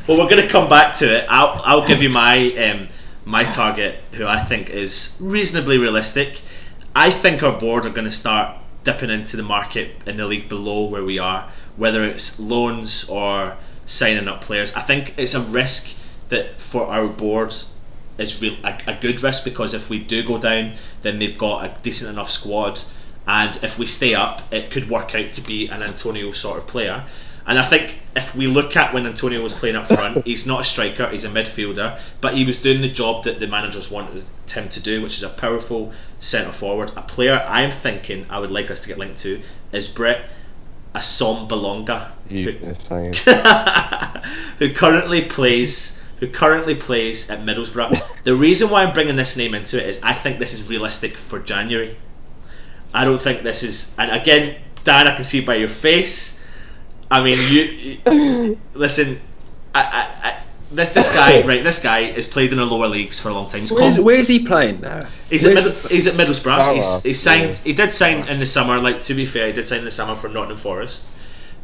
Well, we're going to come back to it. I'll give you my target, who I think is reasonably realistic. I think our board are going to start dipping into the market in the league below where we are, whether it's loans or signing up players. I think it's a risk that for our boards is a good risk, because if we do go down, then they've got a decent enough squad, and if we stay up, it could work out to be an Antonio sort of player. And I think if we look at when Antonio was playing up front, he's not a striker, he's a midfielder, but he was doing the job that the managers wanted him to do, which is a powerful centre forward. A player I'm thinking I would like us to get linked to is Brett Assombalonga, who currently plays at Middlesbrough. The reason why I'm bringing this name into it is I think this is realistic for January. I don't think this is, and again, Dan, I can see by your face. I mean, you listen. This guy has played in the lower leagues for a long time. Where's he playing now? He's at Middlesbrough. He's signed. He did sign in the summer. Like, to be fair, he did sign in the summer for Nottingham Forest.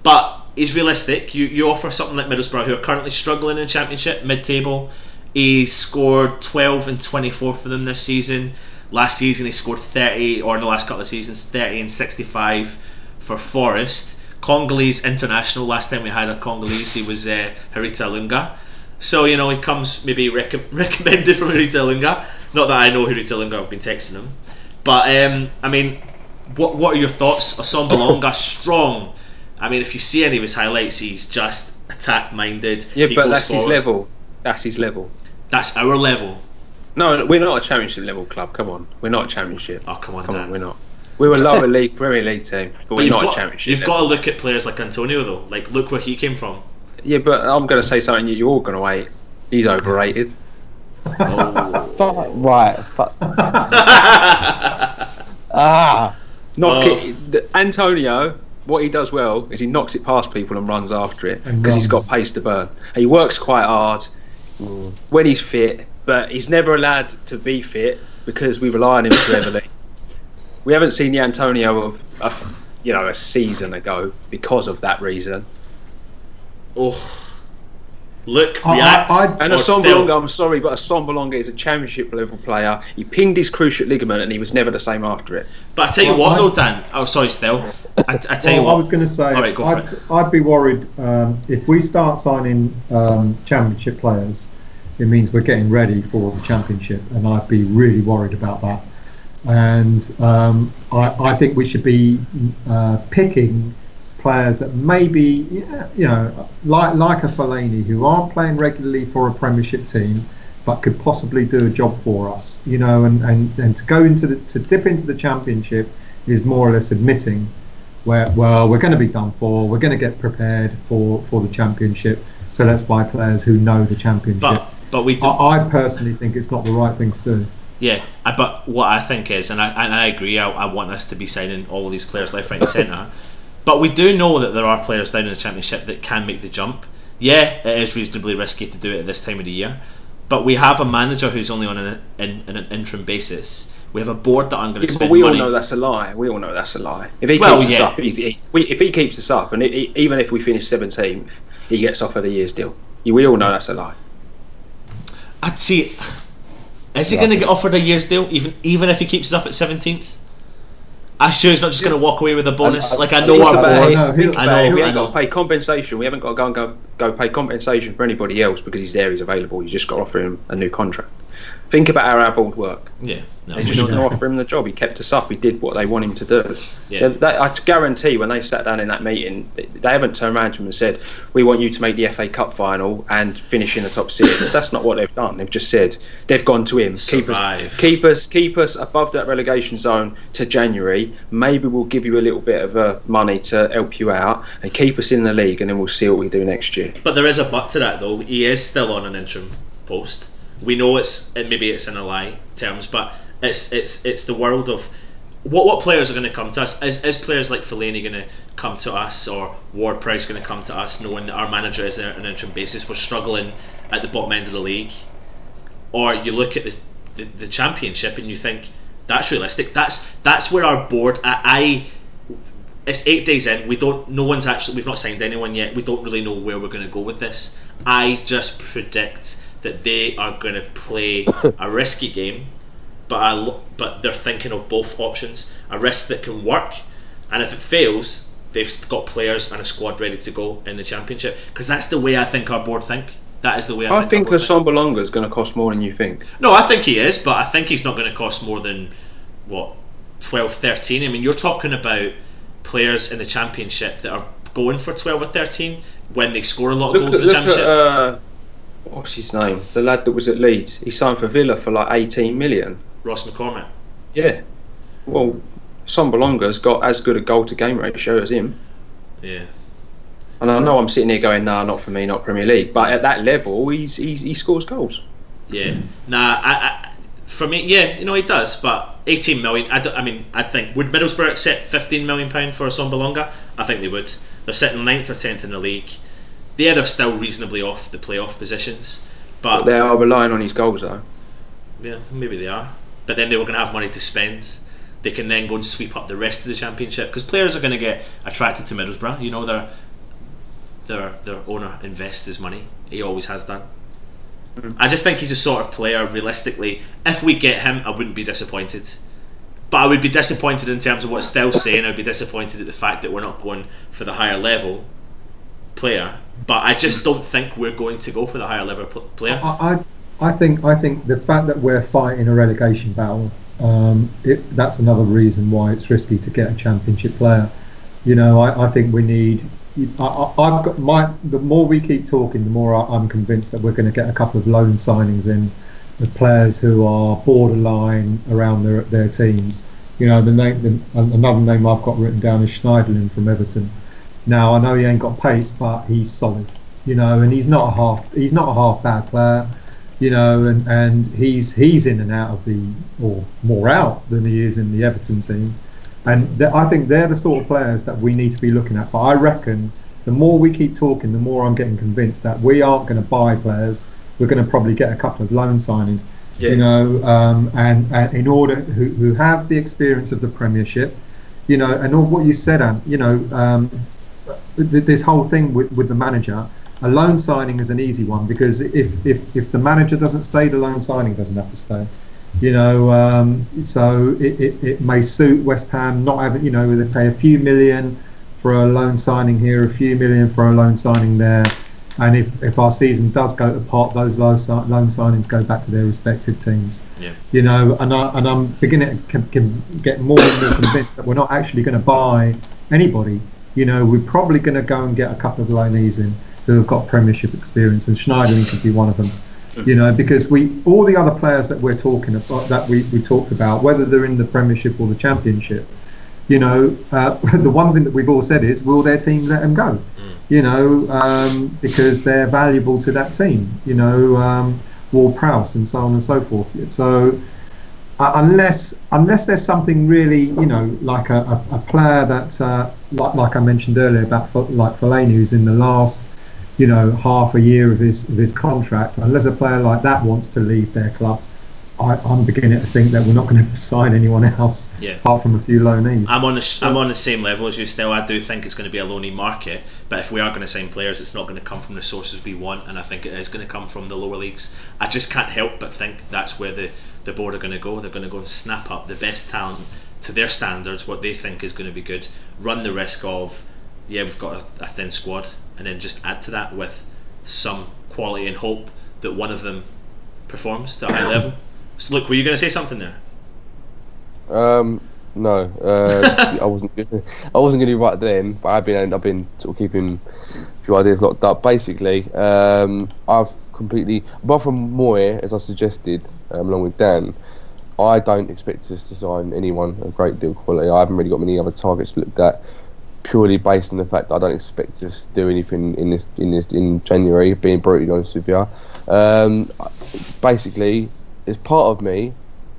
But he's realistic. You offer something like Middlesbrough, who are currently struggling in the Championship, mid-table. He's scored 12 and 24 for them this season. Last season he scored 30, or in the last couple of seasons 30 and 65 for Forest. Congolese international. Last time we had a Congolese, he was Harita Lunga. So he comes maybe recommended from Harita Lunga. Not that I know Harita Lunga, I've been texting him. But I mean, what are your thoughts? Assombalonga, strong. I mean, if you see any of his highlights, he's just attack minded. Yeah, but that's forward. His level. That's his level. That's our level. No, we're not a Championship level club. Come on, we're not a Championship. Oh, come on, we're not. We're a lower league, Premier League team, but we're not a Championship. You've got to look at players like Antonio, though. Like, look where he came from. Yeah, but I'm going to say something you're all going to hate. He's overrated. Right. Antonio what he does well is he knocks it past people and runs after it And because he's got runs. pace to burn. And he works quite hard when he's fit, but he's never allowed to be fit because we rely on him too heavily. We haven't seen the Antonio of a season ago because of that reason. Oh, look, react. And Assombalonga, I'm sorry, but Assombalonga is a championship level player. He pinged his cruciate ligament and he was never the same after it. But I tell you what, though, Dan. Oh, sorry, Stel. I tell you what. I was going to say, all right, go for it. I'd be worried if we start signing championship players. It means we're getting ready for the championship, and I'd be really worried about that. And I think we should be picking players that maybe, like a Fellaini, who aren't playing regularly for a Premiership team, but could possibly do a job for us. And to go to dip into the Championship is more or less admitting we're going to be done for. We're going to get prepared for the Championship. So let's buy players who know the Championship. But we do. I personally think it's not the right thing to do. Yeah, but what I think is, and I agree, I want us to be signing all of these players left, right and centre. But we do know that there are players down in the Championship that can make the jump. Yeah, it is reasonably risky to do it at this time of the year. But we have a manager who's only on an interim basis. We have a board that I'm going to spend money. But we all know that's a lie. If he keeps us up, if he keeps us up, and even if we finish 17th, he gets offered a year's deal. We all know that's a lie. I'd see. Is he going to get offered a year's deal, even if he keeps us up at 17th? I'm sure he's not just going to walk away with a bonus. I know our board. We ain't got to pay compensation. We haven't got to go pay compensation for anybody else because he's there, he's available. You just got to offer him a new contract. Think about how our board work. Yeah, they just didn't offer him the job. He kept us up. He did what they want him to do. Yeah. I guarantee when they sat down in that meeting, they haven't turned around to him and said, "We want you to make the FA Cup final and finish in the top six." That's not what they've done. They've just said they've gone to him. Keep us above that relegation zone to January. Maybe we'll give you a little bit of money to help you out and keep us in the league, and then we'll see what we do next year. But there is a but to that, though. He is still on an interim post. We know maybe it's in a lie terms, but it's the world of what players are going to come to us. Is players like Fellaini going to come to us, or Ward-Prowse going to come to us, knowing that our manager is there on an interim basis? We're struggling at the bottom end of the league. Or you look at the Championship and you think that's realistic. That's where our board. It's 8 days in. We've not signed anyone yet. We don't really know where we're going to go with this. I just predict that they are going to play a risky game, but they're thinking of both options. A risk that can work, and if it fails, they've got players and a squad ready to go in the Championship. Because that's the way I think our board think. That is the way I think Assombalonga is going to cost more than you think. No, I think he is, but I think he's not going to cost more than 12, 13. I mean, you're talking about players in the Championship that are going for 12 or 13 when they score a lot of goals in the Championship. What's his name? The lad that was at Leeds. He signed for Villa for like 18 million. Ross McCormick. Yeah. Well, Assombalonga's got as good a goal to game ratio as him. Yeah. And I know I'm sitting here going, nah, not for me, not Premier League. But at that level, he scores goals. Yeah. Nah, for me, yeah, he does. But 18 million, I think, would Middlesbrough accept £15 million for Assombalonga? I think they would. They're sitting 9th or 10th in the league. Yeah, they're still reasonably off the playoff positions, but they are relying on his goals, though. Yeah, maybe they are. But then they were going to have money to spend. They can then go and sweep up the rest of the Championship because players are going to get attracted to Middlesbrough. Their owner invests his money. He always has done. I just think he's a sort of player. Realistically, if we get him, I wouldn't be disappointed. But I would be disappointed in terms of what Stel's saying. I'd be disappointed at the fact that we're not going for the higher level player. But I just don't think we're going to go for the higher level player. I think the fact that we're fighting a relegation battle, that's another reason why it's risky to get a Championship player. I think we need. The more we keep talking, the more I'm convinced that we're going to get a couple of loan signings in with players who are borderline around their teams. Another name I've got written down is Schneiderlin from Everton. Now I know he ain't got pace, but he's solid, and he's not a half bad player, and he's in and out of or more out than he is in the Everton team. And I think they're the sort of players that we need to be looking at. But I reckon the more we keep talking, the more I'm getting convinced that we aren't going to buy players. We're going to probably get a couple of loan signings, you know, and in order who have the experience of the Premiership, you know, and all what you said, Ant, you know, this whole thing with the manager. A loan signing is an easy one because if the manager doesn't stay, the loan signing doesn't have to stay. You know, so it may suit West Ham not having, you know, they pay a few million for a loan signing here, a few million for a loan signing there, and if our season does go to pot, those loan signings go back to their respective teams. Yeah. You know, and I'm beginning to get more and more convinced that we're not actually going to buy anybody. You know, we're probably going to go and get a couple of loanees in who have got Premiership experience, and Schneiderlin could be one of them. You know, because all the other players that we're talking about, that we talked about, whether they're in the Premiership or the Championship, you know, the one thing that we've all said is, will their team let them go? You know, because they're valuable to that team. You know, Ward-Prowse and so on and so forth. So unless there's something really, you know, like a player that's like I mentioned earlier about like Fellaini, who's in the last, you know, half a year of his contract, unless a player like that wants to leave their club, I'm beginning to think that we're not going to sign anyone else apart from a few loanees. I'm on the same level as you, Stel. I do think it's going to be a loanee market, but if we are going to sign players, it's not going to come from the sources we want, and I think it is going to come from the lower leagues. I just can't help but think that's where the board are going to go. They're going to go and snap up the best talent to their standards, what they think is going to be good, run the risk of, we've got a thin squad, and then just add to that with some quality and hope that one of them performs to a high level. So, Luke, were you going to say something there? No, I wasn't going to right then, but I've been sort of keeping a few ideas locked up. Basically, I've completely, apart from Moy, as I suggested, along with Dan, I don't expect us to sign anyone of great deal of quality. I haven't really got many other targets looked at, purely based on the fact that I don't expect us to do anything in January. Being brutally honest with you, basically, there's part of me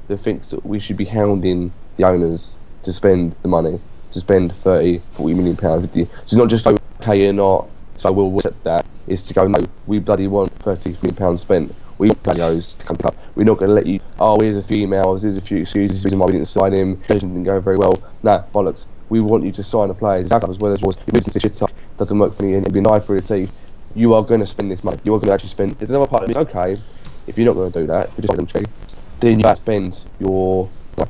that thinks that we should be hounding the owners to spend the money, to spend 30, 40 million pounds. So it's not just okay or not, so we'll accept that. It's to go, no, we bloody want 30 million pounds spent. We want those to come up. We're not going to let you, here's a few emails, here's a few excuses, reason why we didn't sign him, didn't go very well. Nah, bollocks. We want you to sign a player as well as yours. If business shit up, doesn't work for me, and it'll be a knife through the teeth, you are going to spend this money. You are going to actually spend. There's another part of it. Okay, if you're not going to do that, if you're just going then you have to spend your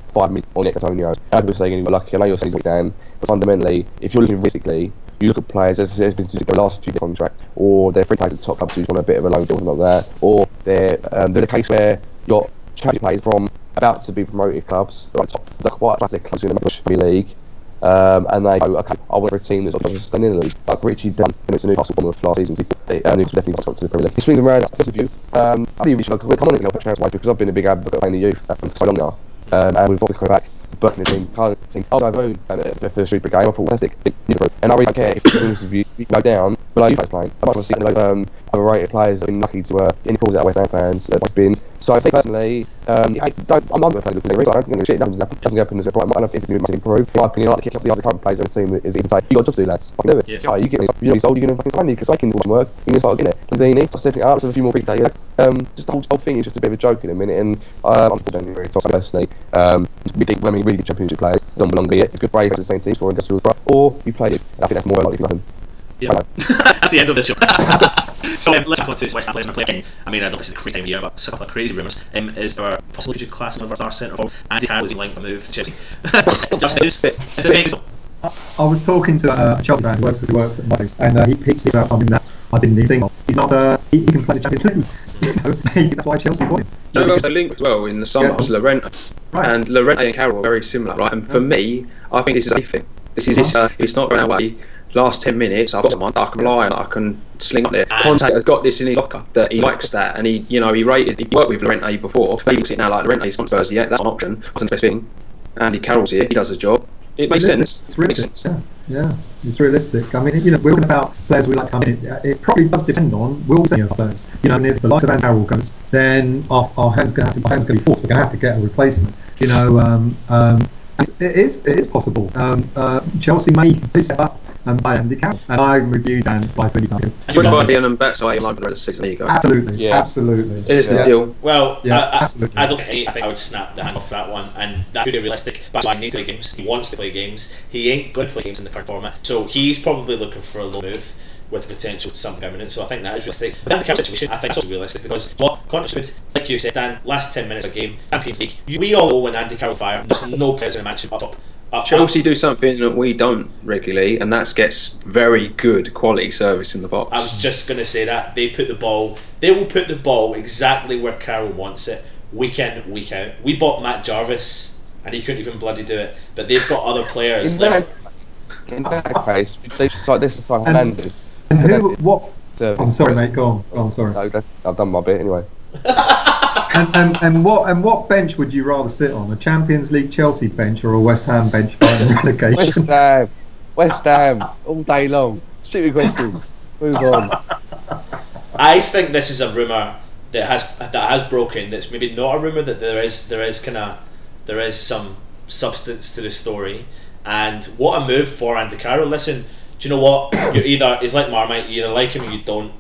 5 million on Antonio. I'd be saying you're lucky. I know you're saying Dan, but fundamentally, if you're looking realistically, you look at players as has been the last few contract, or they're free players at the top clubs who's on a bit of a loan deal like that, or they're the case where your charity players from about to be promoted clubs, like quite classic clubs in the Premier League. And they go, okay, I want a team that's not just staying in the league. Like Richie Dunn, and it's a Newcastle Bournemouth last season. They definitely got to the Premier League. He swings around with you. I believe we should come on and help transfer because I've been a big advocate of playing the youth for so long now. And we've obviously come back, Burton the team, Carroll the team. I'll go home for the Street game. I thought fantastic. And I really don't care if you go down, but I you guys playing. I might want to see overrated players that have been lucky to any calls out West Ham fans. It's been so. I think personally, I'm not going to play the Premier League. I don't think shit doesn't happen as a bright. I don't think it must improve. In my opinion, I like to kick up the other current players on the team is easy to say, you got a job to do, lads. I can do it. Yeah. You get me, you're going to fucking sign me because I can do some work. You're going to start getting it. Lanzini, start stepping up, so a few more big days. Just the whole thing is just a bit of a joke in a minute, and I'm very toxic personally. Really good championship players don't belong to it. If you're brave as the same team, scoring against Middlesbrough, or you play it. I think that's more likely than nothing. Yeah, that's the end of this show. So let's go on to West Ham players. I mean, I don't know if this is a crazy time of year, but a couple of crazy rumours. Is there possibly future class of our star centre forward Andy Carroll is in line to move to Chelsea? I was talking to a Chelsea fan who works at my place, and he said about something that I didn't even think of. He's not. He can play the Champions League. You know, that's why Chelsea won him. There was a link as well in the summer was Llorente, and Llorente and Carroll are very similar, right? And for me, I think this is a thing. This is it's not going away. Last 10 minutes, I've got someone that I can rely on, that I can sling up there. Conte has got this in his locker that he likes that, and he worked with Llorente before. He looks at it now like Llorente's not Spurs yet. That's an option. Wasn't the best thing. Andy Carroll's here. He does his job. It makes sense. It's realistic. Yeah, it's realistic. I mean, you know, we're talking about players we like to come in. It probably does depend on will see of players. You know, and if the likes of Andy Carroll goes, then our hands going to be forced. We're going to have to get a replacement. You know, It is possible. Chelsea may step up and buy Andy Carroll. And I'm with you, Dan. Buy 20 million. Would buy Leon and back so I like the rest of the season. There you go. Absolutely, absolutely. It is the deal. Well, absolutely. I think I would snap the hand off that one, and that could be realistic. But he needs to play games. He wants to play games. He ain't going to play games in the current format, so he's probably looking for a low move with the potential to something permanent. So I think that is realistic. With the Carroll situation, I think it's also realistic because what Connor's like you said, Dan, last 10 minutes of a game, Champions League. We all know when Andy Carroll fire, there's no players in the match up top. Chelsea do something that we don't regularly, and that gets very good quality service in the box. I was just going to say that they will put the ball exactly where Carroll wants it, week in, week out. We bought Matt Jarvis, and he couldn't even bloody do it. But they've got other players. In that case, this is like Hernandez. And who? What? I'm sorry, mate. Go on. Sorry. No, I've done my bit anyway. And what bench would you rather sit on? A Champions League Chelsea bench or a West Ham bench fighting relegation? West Ham, all day long. Stupid question. Move on. I think this is a rumour that has broken. That's maybe not a rumour, that there is some substance to the story. And what a move for Andy Carroll. Listen, do you know what? It's like Marmite. You either like him or you don't.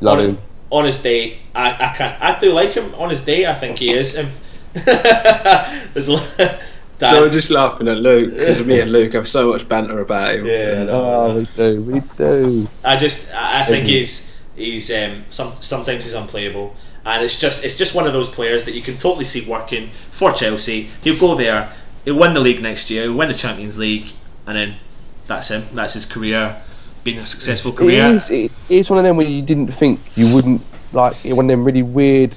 Love him. On his day, I can't. I do like him on his day. I think he is. We're just laughing at Luke because me and Luke have so much banter about him. Yeah, we do. I think he's sometimes he's unplayable, and it's just one of those players that you can totally see working for Chelsea. He'll go there, he'll win the league next year, he'll win the Champions League, and then that's him. That's his career. Been a successful career. It's one of them where you didn't think you wouldn't like. One of them really weird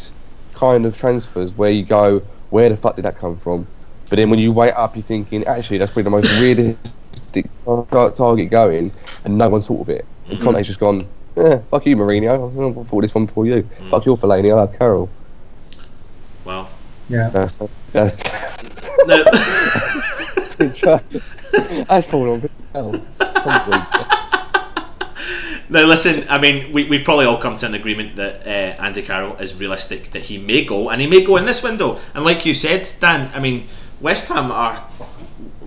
kind of transfers where you go, where the fuck did that come from? But then when you wait up, you're thinking, actually, that's probably the most realistic target going, and no one's thought of it. And Conte's just gone, fuck you, Mourinho. I thought this one before you. Fuck your Fellaini. I like Carroll. Well, yeah. That's no. That's fallen on. Now listen, I mean, we've probably all come to an agreement that Andy Carroll is realistic, that he may go, and he may go in this window. And like you said, Dan, I mean, West Ham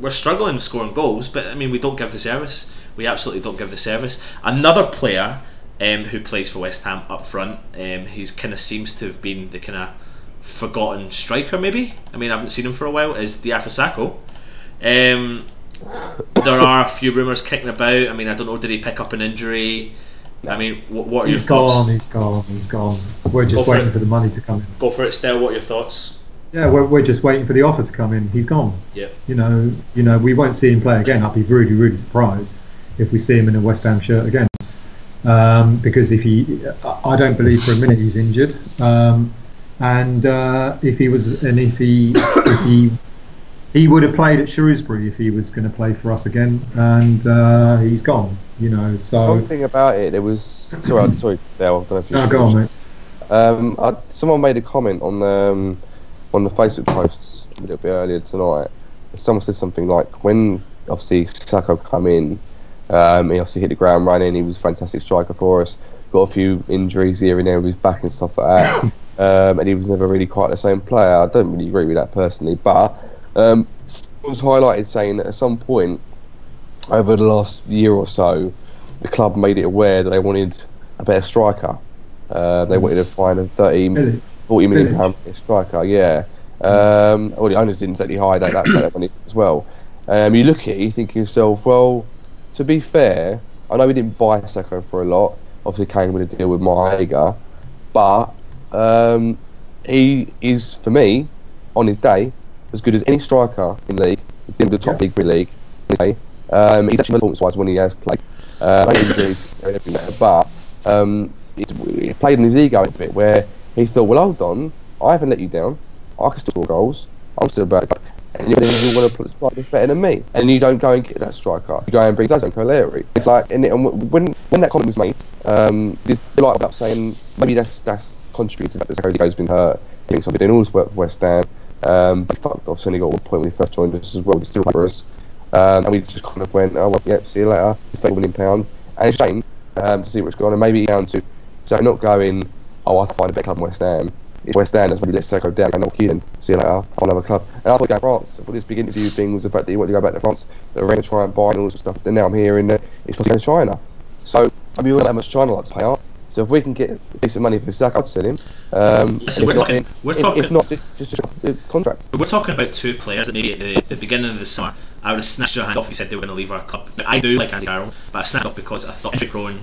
we're struggling scoring goals, but I mean, we don't give the service. We absolutely don't give the service. Another player who plays for West Ham up front, who kind of seems to have been the kind of forgotten striker, maybe. I mean, I haven't seen him for a while. Is Diafra there are a few rumours kicking about. I mean, I don't know, did he pick up an injury? I mean, what are your thoughts? He's gone. We're just waiting for the money to come in. Go for it, Stel. What are your thoughts? Yeah, we're just waiting for the offer to come in. He's gone. Yeah. You know, we won't see him play again. I'll be really, really surprised if we see him in a West Ham shirt again. Because I don't believe for a minute he's injured. And he would have played at Shrewsbury if he was going to play for us again, and he's gone. You know, so one thing about it, there was sorry, Stel. I don't know if you. No, go on, mate. Someone made a comment on the Facebook posts a little bit earlier tonight. Someone said something like, when obviously Saka come in, he obviously hit the ground running. He was a fantastic striker for us. Got a few injuries here and there with his back and stuff like that, and he was never really quite the same player. I don't really agree with that personally, but. It was highlighted saying that at some point over the last year or so, the club made it aware that they wanted a better striker. They wanted to find a 40 million pound striker. Yeah. Well, the owners didn't exactly hide that money as well. You look at it, you think to yourself, well, to be fair, I know we didn't buy Saka for a lot. Obviously, came with a deal with Maega, but he is, for me, on his day, as good as any striker in the league, in the top league, league. He's actually performance-wise when he has played. Injuries and everything, but he played on his ego a bit, where he thought, well, hold on, I haven't let you down. I can still score goals. I'm still bad. And you want to put a striker better than me, and you don't go and get that striker. You go and bring Zaza and Caleri. It's like, and when that comment was made, this like up saying maybe that's contributed to the fact that Zachary's been hurt. He thinks I've been doing all this work for West Ham. But fucked off Senegal at one point when he first joined us as well. He still played for us, and we just kind of went, oh well, yeah, see you later. It's £30 million, and it's a shame to see what's going on. And maybe down to so not going, oh, I find a better club in West Ham. it's West Ham that's probably let Seko down and Keelan. See you later. I'll have a club. And I thought going to France. I thought this big interview thing was the fact that he wanted to go back to France. They were going to try and buy and all this stuff. And now I'm hearing that he's supposed to go to China. So I mean, we don't know how much China like to pay out. So if we can get decent money for Saka, I'd sell him. Listen, if not, just a contract. We're talking about two players that maybe at the beginning of the summer I would have snatched their hand off if he said they were going to leave our club. Now, I do like Andy Carroll, but I snapped off because I thought injury prone.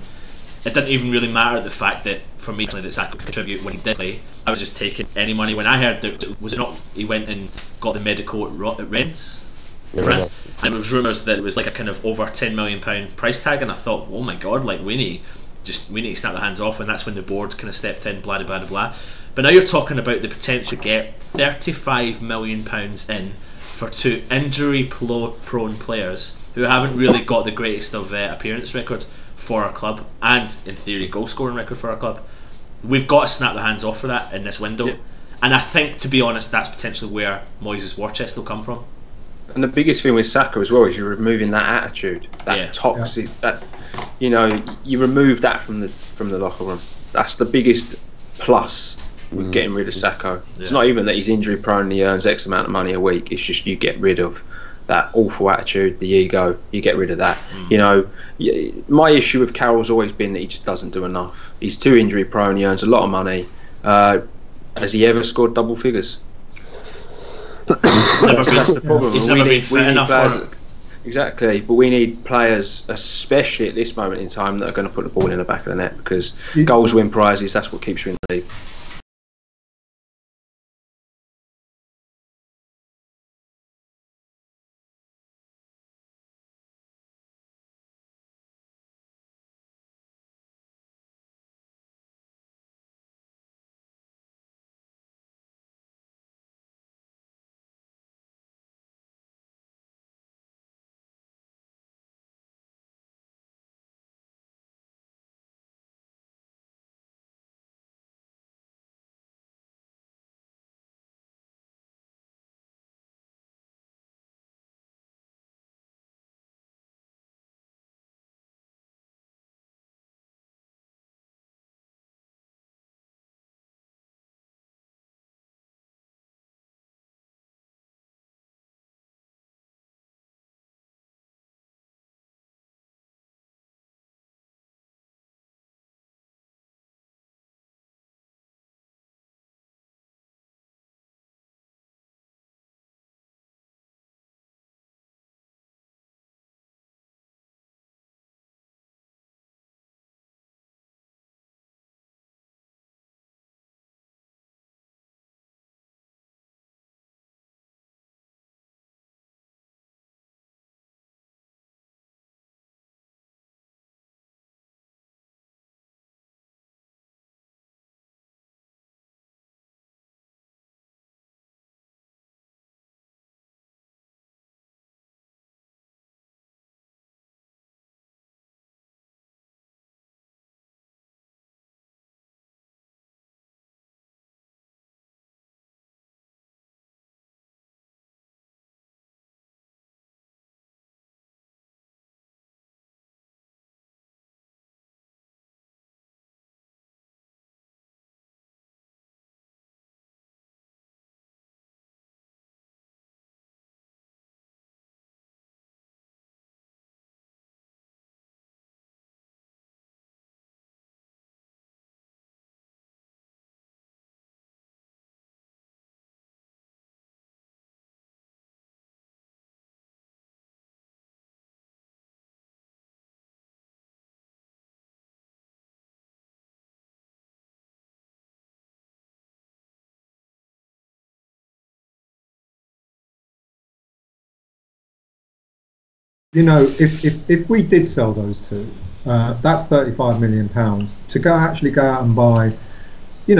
It didn't even really matter the fact that for me that Saka could contribute when he did play. I was just taking any money. When I heard that, was it not he went and got the medical at Rennes? Yeah, and there was rumours that it was like a kind of over £10 million price tag, and I thought, oh my god, like we need to snap their hands off, and that's when the board kind of stepped in, blah blah blah blah. But now you're talking about the potential to get £35 million in for two injury prone players who haven't really got the greatest of appearance record for our club, and in theory goal scoring record for our club. We've got to snap the hands off for that in this window. Yeah. And I think, to be honest, that's potentially where Moyes' war chest will come from. And the biggest thing with Saka as well is you're removing that attitude, that toxic, that you remove that from the locker room. That's the biggest plus with getting rid of Saka. Yeah. It's not even that he's injury prone and he earns X amount of money a week. It's just you get rid of that awful attitude, the ego. You get rid of that. My issue with Carroll's always been that he just doesn't do enough. He's too injury prone. He earns a lot of money. Has he ever scored double figures? That's the problem. He's never been fit enough for it. Exactly, but we need players, especially at this moment in time, that are going to put the ball in the back of the net, because goals win prizes. That's what keeps you in the league. If we did sell those two, that's £35 million to actually go out and buy. We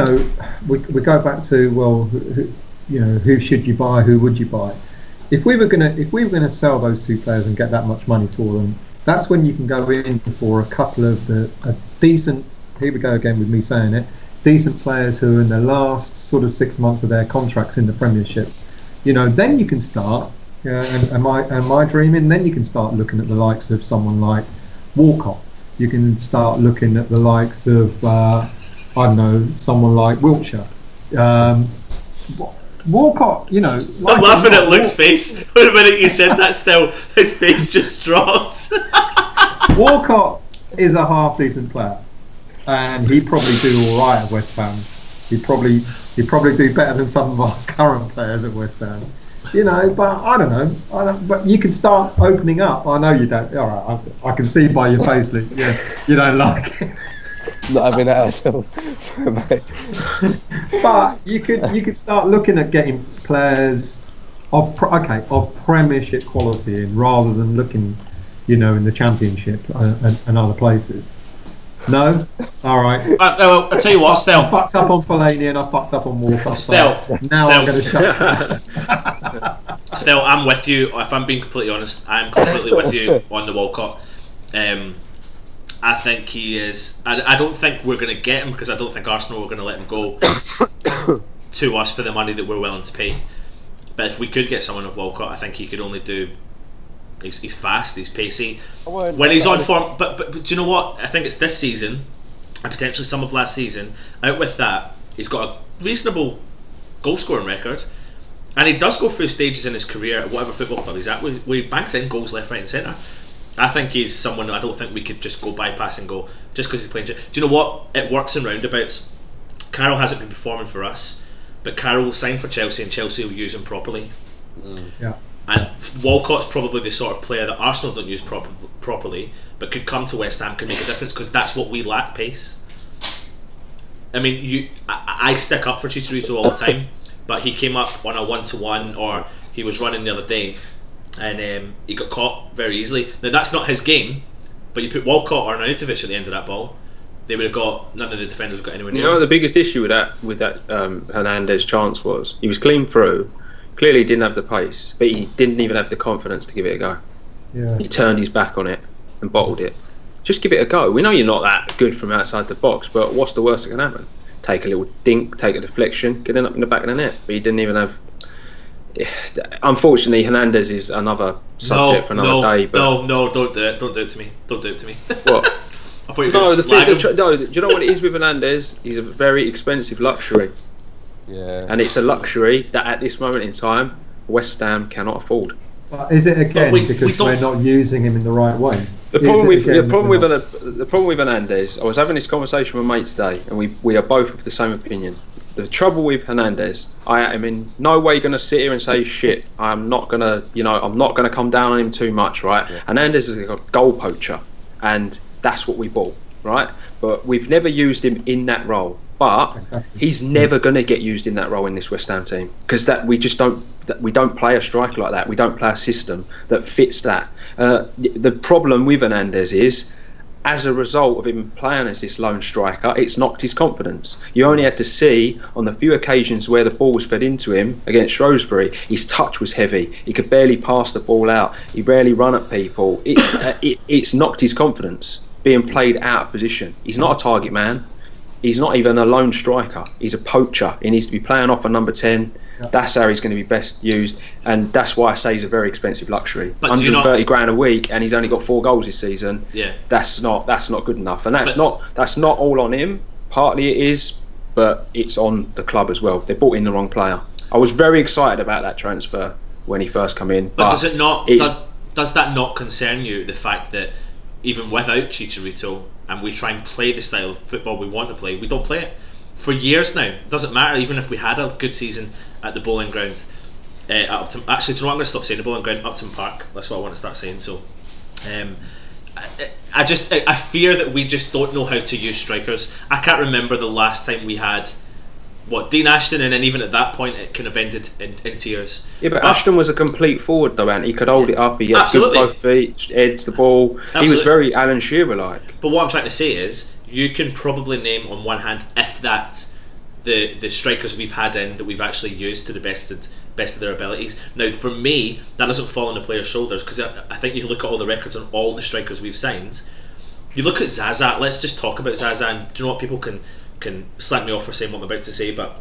go back to, well, who should you buy? Who would you buy? If we were gonna sell those two players and get that much money for them, that's when you can go in for a couple of a decent. Here we go again with me saying it. Decent players who are in the last sort of 6 months of their contracts in the Premiership. Then you can start. Am I dreaming? Then you can start looking at the likes of someone like Walcott. You can start looking at the likes of I don't know, someone like Wiltshire. Walcott, you know. I'm laughing at Luke's face. The minute you said that, still his face just dropped. Walcott is a half decent player, and he'd probably do all right at West Ham. He'd probably do better than some of our current players at West Ham. You know, but I don't know. But you can start opening up. I know you don't. All right, I can see by your face, Luke. Yeah, you don't like it. Not having that at all. But you could start looking at getting players of Premiership quality in, rather than looking, you know, in the Championship and other places. No? All right. I'll tell you what, Stel. I fucked up on Fellaini and I fucked up on Walcott. Stel. Now Stel. I'm going to shut Stel, I'm with you. If I'm being completely honest, I'm completely with you on the Walcott. I think he is. I don't think we're going to get him, because I don't think Arsenal are going to let him go to us for the money that we're willing to pay. But if we could get someone of Walcott, I think he could only do. He's fast, he's pacey. When he's on form, but do you know what? I think it's this season, and potentially some of last season. Out with that, he's got a reasonable goal scoring record, and he does go through stages in his career at whatever football club he's at, where he banks in goals left, right, and centre. I think he's someone I don't think we could just go bypass and go just because he's playing. Do you know what? It works in roundabouts. Carroll hasn't been performing for us, but Carroll will sign for Chelsea, and Chelsea will use him properly. Yeah. And Walcott's probably the sort of player that Arsenal don't use properly, but could come to West Ham, could make a difference, because that's what we lack, pace. I mean, I stick up for Chicharito all the time, but he came up on a 1-to-1, or he was running the other day, and he got caught very easily. Now that's not his game, but you put Walcott or Arnautovic at the end of that ball, they would have got, none of the defenders would have got anywhere near. You know, the biggest issue with that Hernandez chance was he was clean through. Clearly he didn't have the pace, but he didn't even have the confidence to give it a go. Yeah. He turned his back on it and bottled it. Just give it a go. We know you're not that good from outside the box, but what's the worst that can happen? Take a little dink, take a deflection, get it up in the back of the net. But he didn't even have. Unfortunately, Hernandez is another subject for another day. But no, don't do it. Don't do it to me. Don't do it to me. What? I thought you were going to slag him. Do you know what it is with Hernandez? He's a very expensive luxury. Yeah. And it's a luxury that at this moment in time, West Ham cannot afford. But is it again because we're not using him in the right way? The problem with Hernandez, I was having this conversation with a mate today, and we are both of the same opinion. The trouble with Hernandez, I am in no way going to sit here and say shit. I'm not going to come down on him too much, right? Yeah. Hernandez is a goal poacher, and that's what we bought, right? But we've never used him in that role. But he's never going to get used in that role in this West Ham team, because we don't play a striker like that. We don't play a system that fits that. The problem with Hernandez is, as a result of him playing as this lone striker, it's knocked his confidence. You only had to see on the few occasions where the ball was fed into him against Shrewsbury, his touch was heavy. He could barely pass the ball out. He rarely run at people. It's knocked his confidence being played out of position. He's not a target man. He's not even a lone striker. He's a poacher. He needs to be playing off a number 10. Yeah. That's how he's going to be best used, and that's why I say he's a very expensive luxury. But 130 grand a week, and he's only got 4 goals this season. Yeah, that's not good enough, and that's not all on him. Partly it is, but it's on the club as well. They brought in the wrong player. I was very excited about that transfer when he first came in. But does it not? Does that not concern you? The fact that even without Chicharito, and we try and play the style of football we want to play, we don't play it for years now. It doesn't matter, even if we had a good season at the Bowling Ground, Upton. Actually, do you know what, I'm going to stop saying the Bowling Ground, Upton Park. That's what I want to start saying. So, I fear that we just don't know how to use strikers. I can't remember the last time we had Dean Ashton, and then even at that point it kind of ended in tears. Yeah, but Ashton was a complete forward though, and he could hold it up. He had good both feet, heads the ball. Absolutely. He was very Alan Shearer-like. But what I'm trying to say is, you can probably name on one hand, if that, the strikers we've had in that we've actually used to the best of their abilities. Now, for me, that doesn't fall on the players' shoulders, because I think you look at all the records on all the strikers we've signed. You look at Zaza. Let's just talk about Zaza. And do you know what, people can slag me off for saying what I'm about to say, but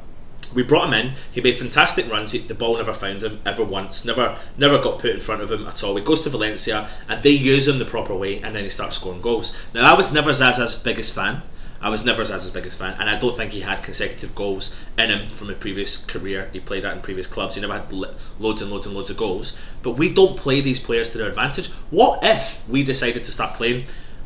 we brought him in. He made fantastic runs. The ball never found him ever once. Never got put in front of him at all. He goes to Valencia and they use him the proper way, and then he starts scoring goals. Now, I was never Zaza's biggest fan. I was never Zaza's biggest fan, and I don't think he had consecutive goals in him from a previous career he played at in previous clubs. He never had loads and loads and loads of goals. But we don't play these players to their advantage. What if we decided to start playing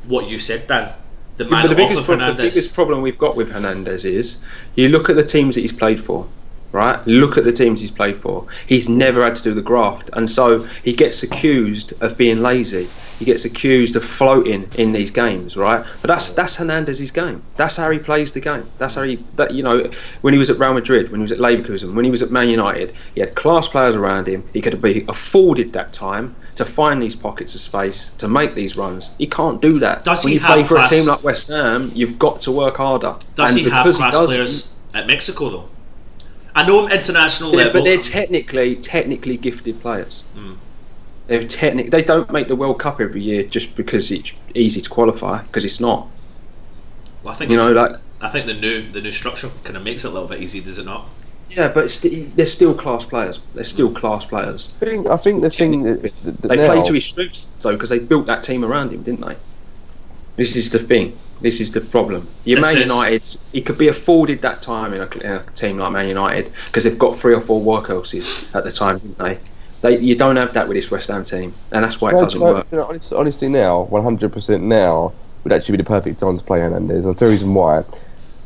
what you said, Dan? The man off of Hernandez. The biggest problem we've got with Hernandez is, you look at the teams that he's played for, right? Look at the teams he's played for. He's never had to do the graft, and so he gets accused of being lazy. He gets accused of floating in these games, right? But that's Hernandez's game. That's how he plays the game. That's how when he was at Real Madrid, when he was at Leverkusen, when he was at Man United, he had class players around him. He could be afforded that time to find these pockets of space to make these runs. He can't do that. Does when he you play for a team like West Ham, you've got to work harder. Does he have class players at Mexico though? I know international level, but they're technically gifted players. They don't make the World Cup every year just because it's easy to qualify, because it's not. Well, I think I think the new structure kind of makes it a little bit easy, does it not? Yeah, but they're still class players. They're still class players. I think the thing that they play to his strengths though, because they built that team around him, didn't they? This is the thing. This is the problem. Man United, he could be afforded that time in a team like Man United because they've got 3 or 4 workhorses at the time, didn't they? You don't have that with this West Ham team, and that's why it doesn't work. Honestly, now 100% now would actually be the perfect time to play Hernandez. And I'll tell you the reason why.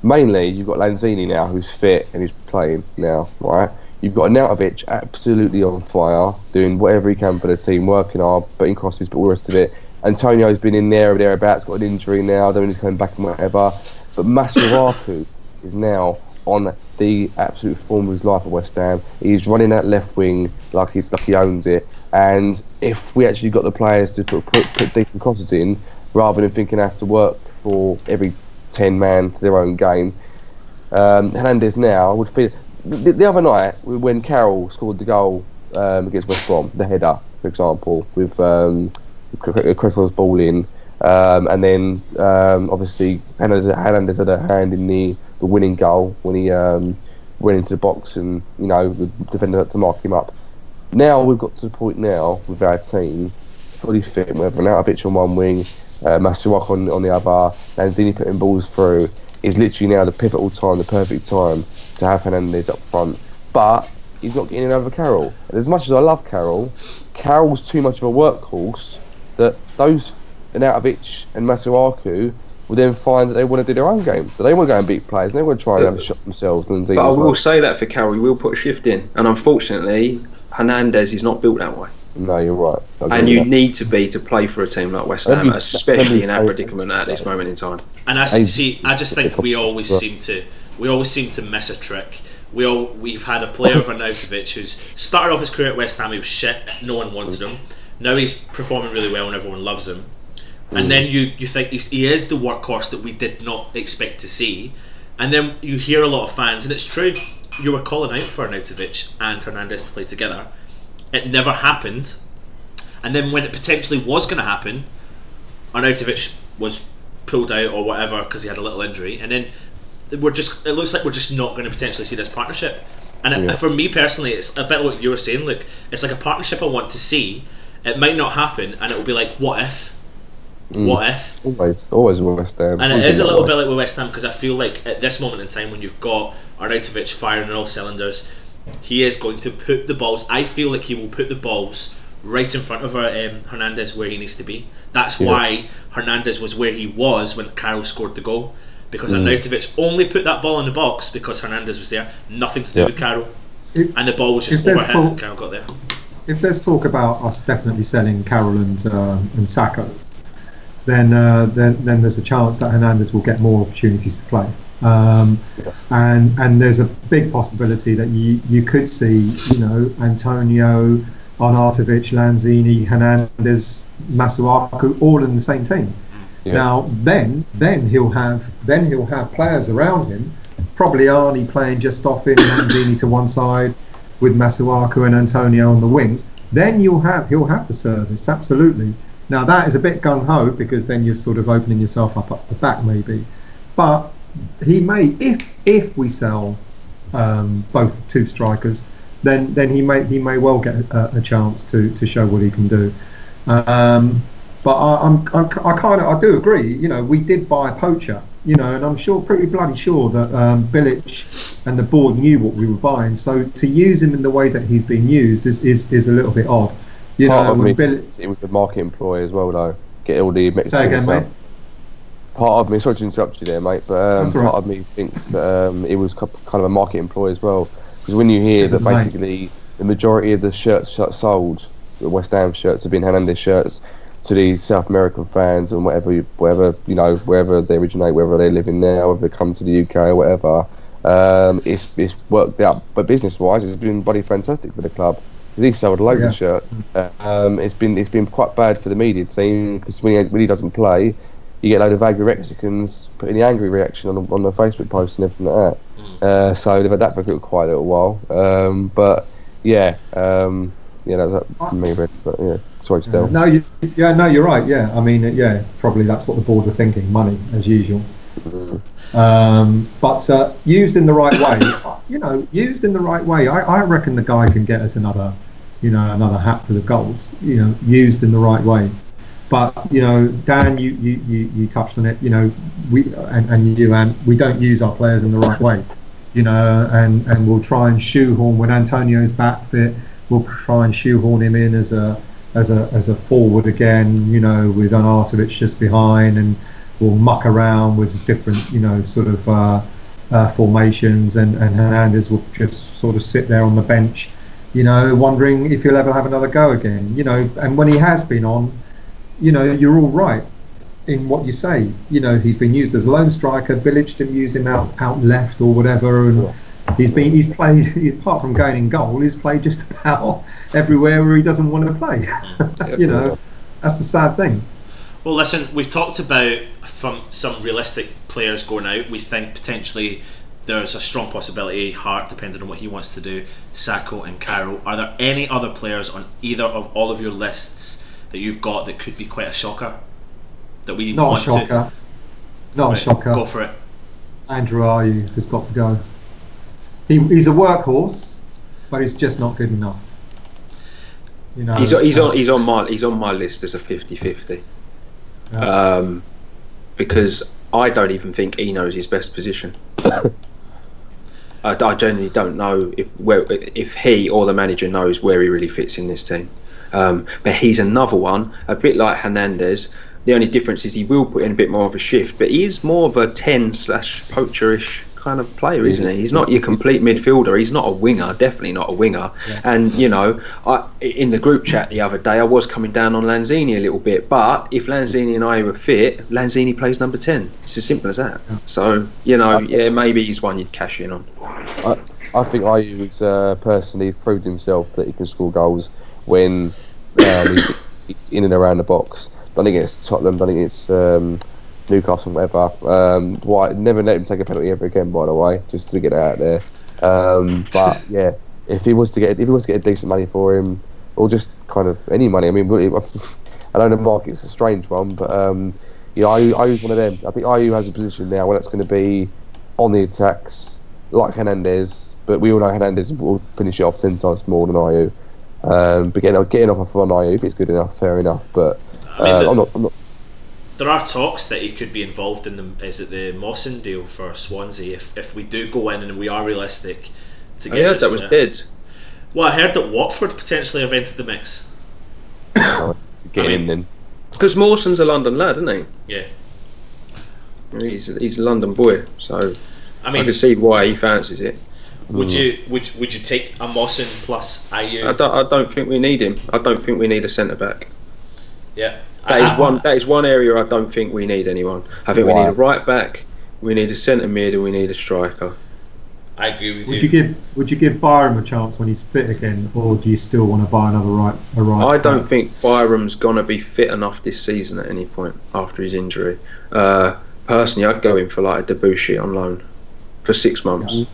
Mainly, you've got Lanzini now, who's fit and who's playing now, right? You've got Arnautovic absolutely on fire, doing whatever he can for the team, working hard, putting crosses, but all the rest of it. Antonio's been in there or thereabouts, got an injury now, then he's coming back and whatever. But Masuaku is now on the absolute form of his life at West Ham. He's running that left wing like he owns it. And if we actually got the players to put decent crosses in, rather than thinking I have to work for every 10 man to their own game, Hernandez now would feel. The other night when Carroll scored the goal against West Brom, the header, for example, with Cresswell's ball in, and then obviously Hernandez had a hand in the winning goal when he went into the box, and the defender had to mark him up. Now we've got to the point now with our team fully fit, we have Arnautovic on one wing, Masuaku on the other, Lanzini putting balls through. Is literally now the pivotal time, the perfect time to have Hernandez up front. But he's not getting in over Carroll. And as much as I love Carroll, Carroll's too much of a workhorse that those Arnautovic and Masuaku will then find that they want to do their own game. So they want to go and beat players, and they want to try and have a shot themselves. But I will say that for Carroll, he will put a shift in. And unfortunately, Hernandez is not built that way. No, you're right. And you need to be to play for a team like West Ham, especially in our predicament at this moment in time. And I just think we always seem to miss a trick. We've had a player of Arnautovic who's started off his career at West Ham. He was shit. No one wanted him. Now he's performing really well and everyone loves him. And then you think he is the workhorse that we did not expect to see. And then you hear a lot of fans, and it's true, you were calling out for Arnautovic and Hernandez to play together. It never happened. And then when it potentially was going to happen, Arnautovic was pulled out or whatever because he had a little injury, and then it looks like we're just not going to potentially see this partnership. And for me personally, it's a bit like what you were saying, Luke. It's like a partnership I want to see. It might not happen, and it will be like, what if? What if? Always with West Ham. And it is a little bit like with West Ham, because I feel like at this moment in time, when you've got Arnautovic firing on all cylinders, he is going to put the balls. I feel like he will put the balls right in front of Hernandez where he needs to be. That's why Hernandez was where he was when Carroll scored the goal, because Arnautovic only put that ball in the box because Hernandez was there. Nothing to do with Carroll, and the ball was just overhit and Carroll got there. If there's talk about us definitely selling Carroll and Saka, then there's a chance that Hernandez will get more opportunities to play. And there's a big possibility that you could see, Antonio, Arnautovic, Lanzini, Hernandez, Masuaku all in the same team. Now then he'll have players around him, probably Arnie playing just off him, Lanzini to one side with Masuaku and Antonio on the wings. Then he'll have the service, absolutely. Now that is a bit gung-ho, because then you're sort of opening yourself up the back maybe, but he may, if we sell both two strikers, then he may well get a chance to show what he can do. But I do agree. We did buy a poacher you know, and I'm pretty bloody sure that Bilic and the board knew what we were buying. So to use him in the way that he's been used is a little bit odd. You know, when Bilic, it was the market employee as well, though. Get all the Mexican say again, stuff. mate. Part of me, sorry to interrupt you there, mate, but right. part of me thinks it was kind of a market employee as well. Because when you hear that basically the majority of the shirts sold, the West Ham shirts, have been Hernandez shirts, to the South American fans and whatever you know, wherever they originate, wherever they live in now, whether they come to the UK or whatever, it's worked out. But business-wise, it's been bloody fantastic for the club. He's sold loads of shirts. It's been quite bad for the media team because when he doesn't play, you get a load of angry Mexicans putting the angry reaction on the Facebook posts and everything like that. So they've had that for quite a little while. But yeah, that's me, really. But yeah, sorry, Stel. No, you're right. Yeah, I mean, probably that's what the board were thinking. Money, as usual. But used in the right way, used in the right way, I reckon the guy can get us another hatful of goals. Used in the right way. But Dan, you touched on it. We don't use our players in the right way. And we'll try and shoehorn when Antonio's back fit. We'll try and shoehorn him in as a forward again. With Arnautovic just behind, and we'll muck around with different formations. And Hernandez will just sort of sit there on the bench, wondering if he'll ever have another go again. And when he has been on, you're all right in what you say. He's been used as a lone striker. Bilic didn't use him out left or whatever, and he's played, apart from going in goal, he's played just about everywhere where he doesn't want to play. That's the sad thing. Well, listen, we've talked about from some realistic players going out. We think potentially there's a strong possibility Hart, depending on what he wants to do, Sacco and Carroll. Are there any other players on either of all of your lists that you've got that could be quite a shocker? That we Not a shocker. Not a shocker. Go for it. Andrew Ayew has got to go. He's a workhorse, but he's just not good enough. He's on my list as a 50-50. Because I don't even think he knows his best position. I genuinely don't know if he or the manager knows where he really fits in this team. But he's another one, a bit like Hernandez. The only difference is he will put in a bit more of a shift, but he is more of a 10/poacherish kind of player, isn't he? He's not your complete midfielder. He's not a winger, definitely not a winger. And in the group chat the other day, I was coming down on Lanzini a little bit, but if Lanzini and I were fit, Lanzini plays number 10. It's as simple as that. So maybe he's one you'd cash in on. I think Ayew's personally proved himself that he can score goals when he's in and around the box. Done against Tottenham, done against Newcastle, whatever. Never let him take a penalty ever again, by the way, just to get it out there. But yeah, if he was to get decent money for him, or just kind of any money. I mean, I know the market's a strange one, but Ayew's one of them. I think Ayew has a position now where it's going to be on the attacks, like Hernandez. But we all know Hernandez will finish it off 10 times more than Ayew. But getting off on Ayew, if it's good enough, fair enough. But I'm not. There are talks that he could be involved in the Mawson deal for Swansea if we do go in and we are realistic to get. I heard that was dead. Well, I heard that Watford potentially have entered the mix. In then. Because Mawson's a London lad, isn't he? Yeah. He's a London boy, so I can see why he fancies it. Would you take a Mawson plus Ayew? I don't think we need him. I don't think we need a centre back. Yeah. That is one area I don't think we need anyone. I think we need a right back, we need a centre mid, and we need a striker. I agree with you. Would you give Byram a chance when he's fit again, or do you still want to buy another right? I don't think Byram's gonna be fit enough this season at any point after his injury. Personally, I'd go in for like a Debussy on loan for 6 months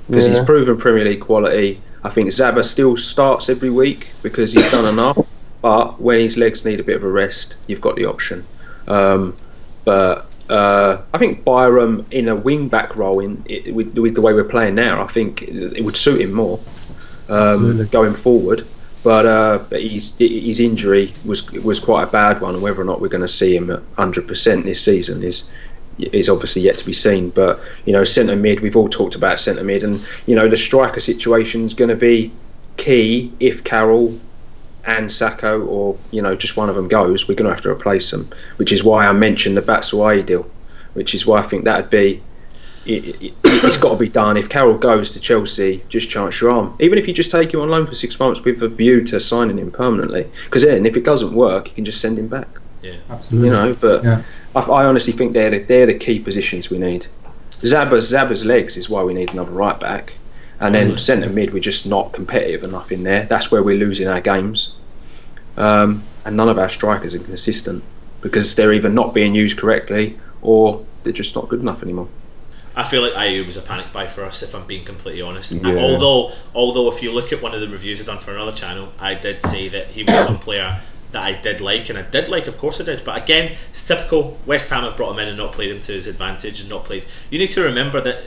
because he's proven Premier League quality. I think Zaba still starts every week because he's done enough. But when his legs need a bit of a rest, you've got the option. But I think Byram in a wing-back role with the way we're playing now, I think it would suit him more going forward. But his injury was quite a bad one, and whether or not we're going to see him at 100% this season is is obviously yet to be seen. But centre mid, we've all talked about centre mid, and the striker situation is going to be key. If Carroll and Saka, or just one of them goes, we're going to have to replace them. Which is why I mentioned the Batshuayi deal. Which is why I think that'd be. It's got to be done. If Carroll goes to Chelsea, just chance your arm. Even if you just take him on loan for 6 months with a view to signing him permanently, because then if it doesn't work, you can just send him back. Yeah, absolutely. But yeah. I honestly think they're the key positions we need. Zaba's legs is why we need another right back, and then centre mid, we're just not competitive enough in there. That's where we're losing our games, and none of our strikers are consistent because they're either not being used correctly or they're just not good enough anymore. I feel like Ayew was a panic buy for us, if I'm being completely honest. Yeah. Although if you look at one of the reviews I've done for another channel, I did say that he was one player that I did like, and I did like, of course I did. But again, it's typical. West Ham have brought him in and not played him to his advantage, and not played. You need to remember that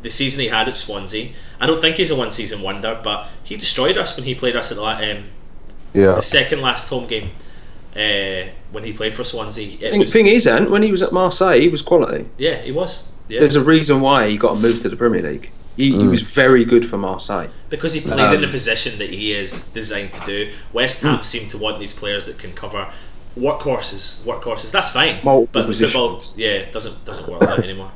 the season he had at Swansea, I don't think he's a one-season wonder, but he destroyed us when he played us at the second last home game. When he played for Swansea, the thing is, Ant, when he was at Marseille, he was quality. Yeah, he was. Yeah. There's a reason why he got moved to the Premier League. He was very good for Marseille because he played in the position that he is designed to do. West Ham seem to want these players that can cover workhorses. That's fine, but football, doesn't work like that anymore.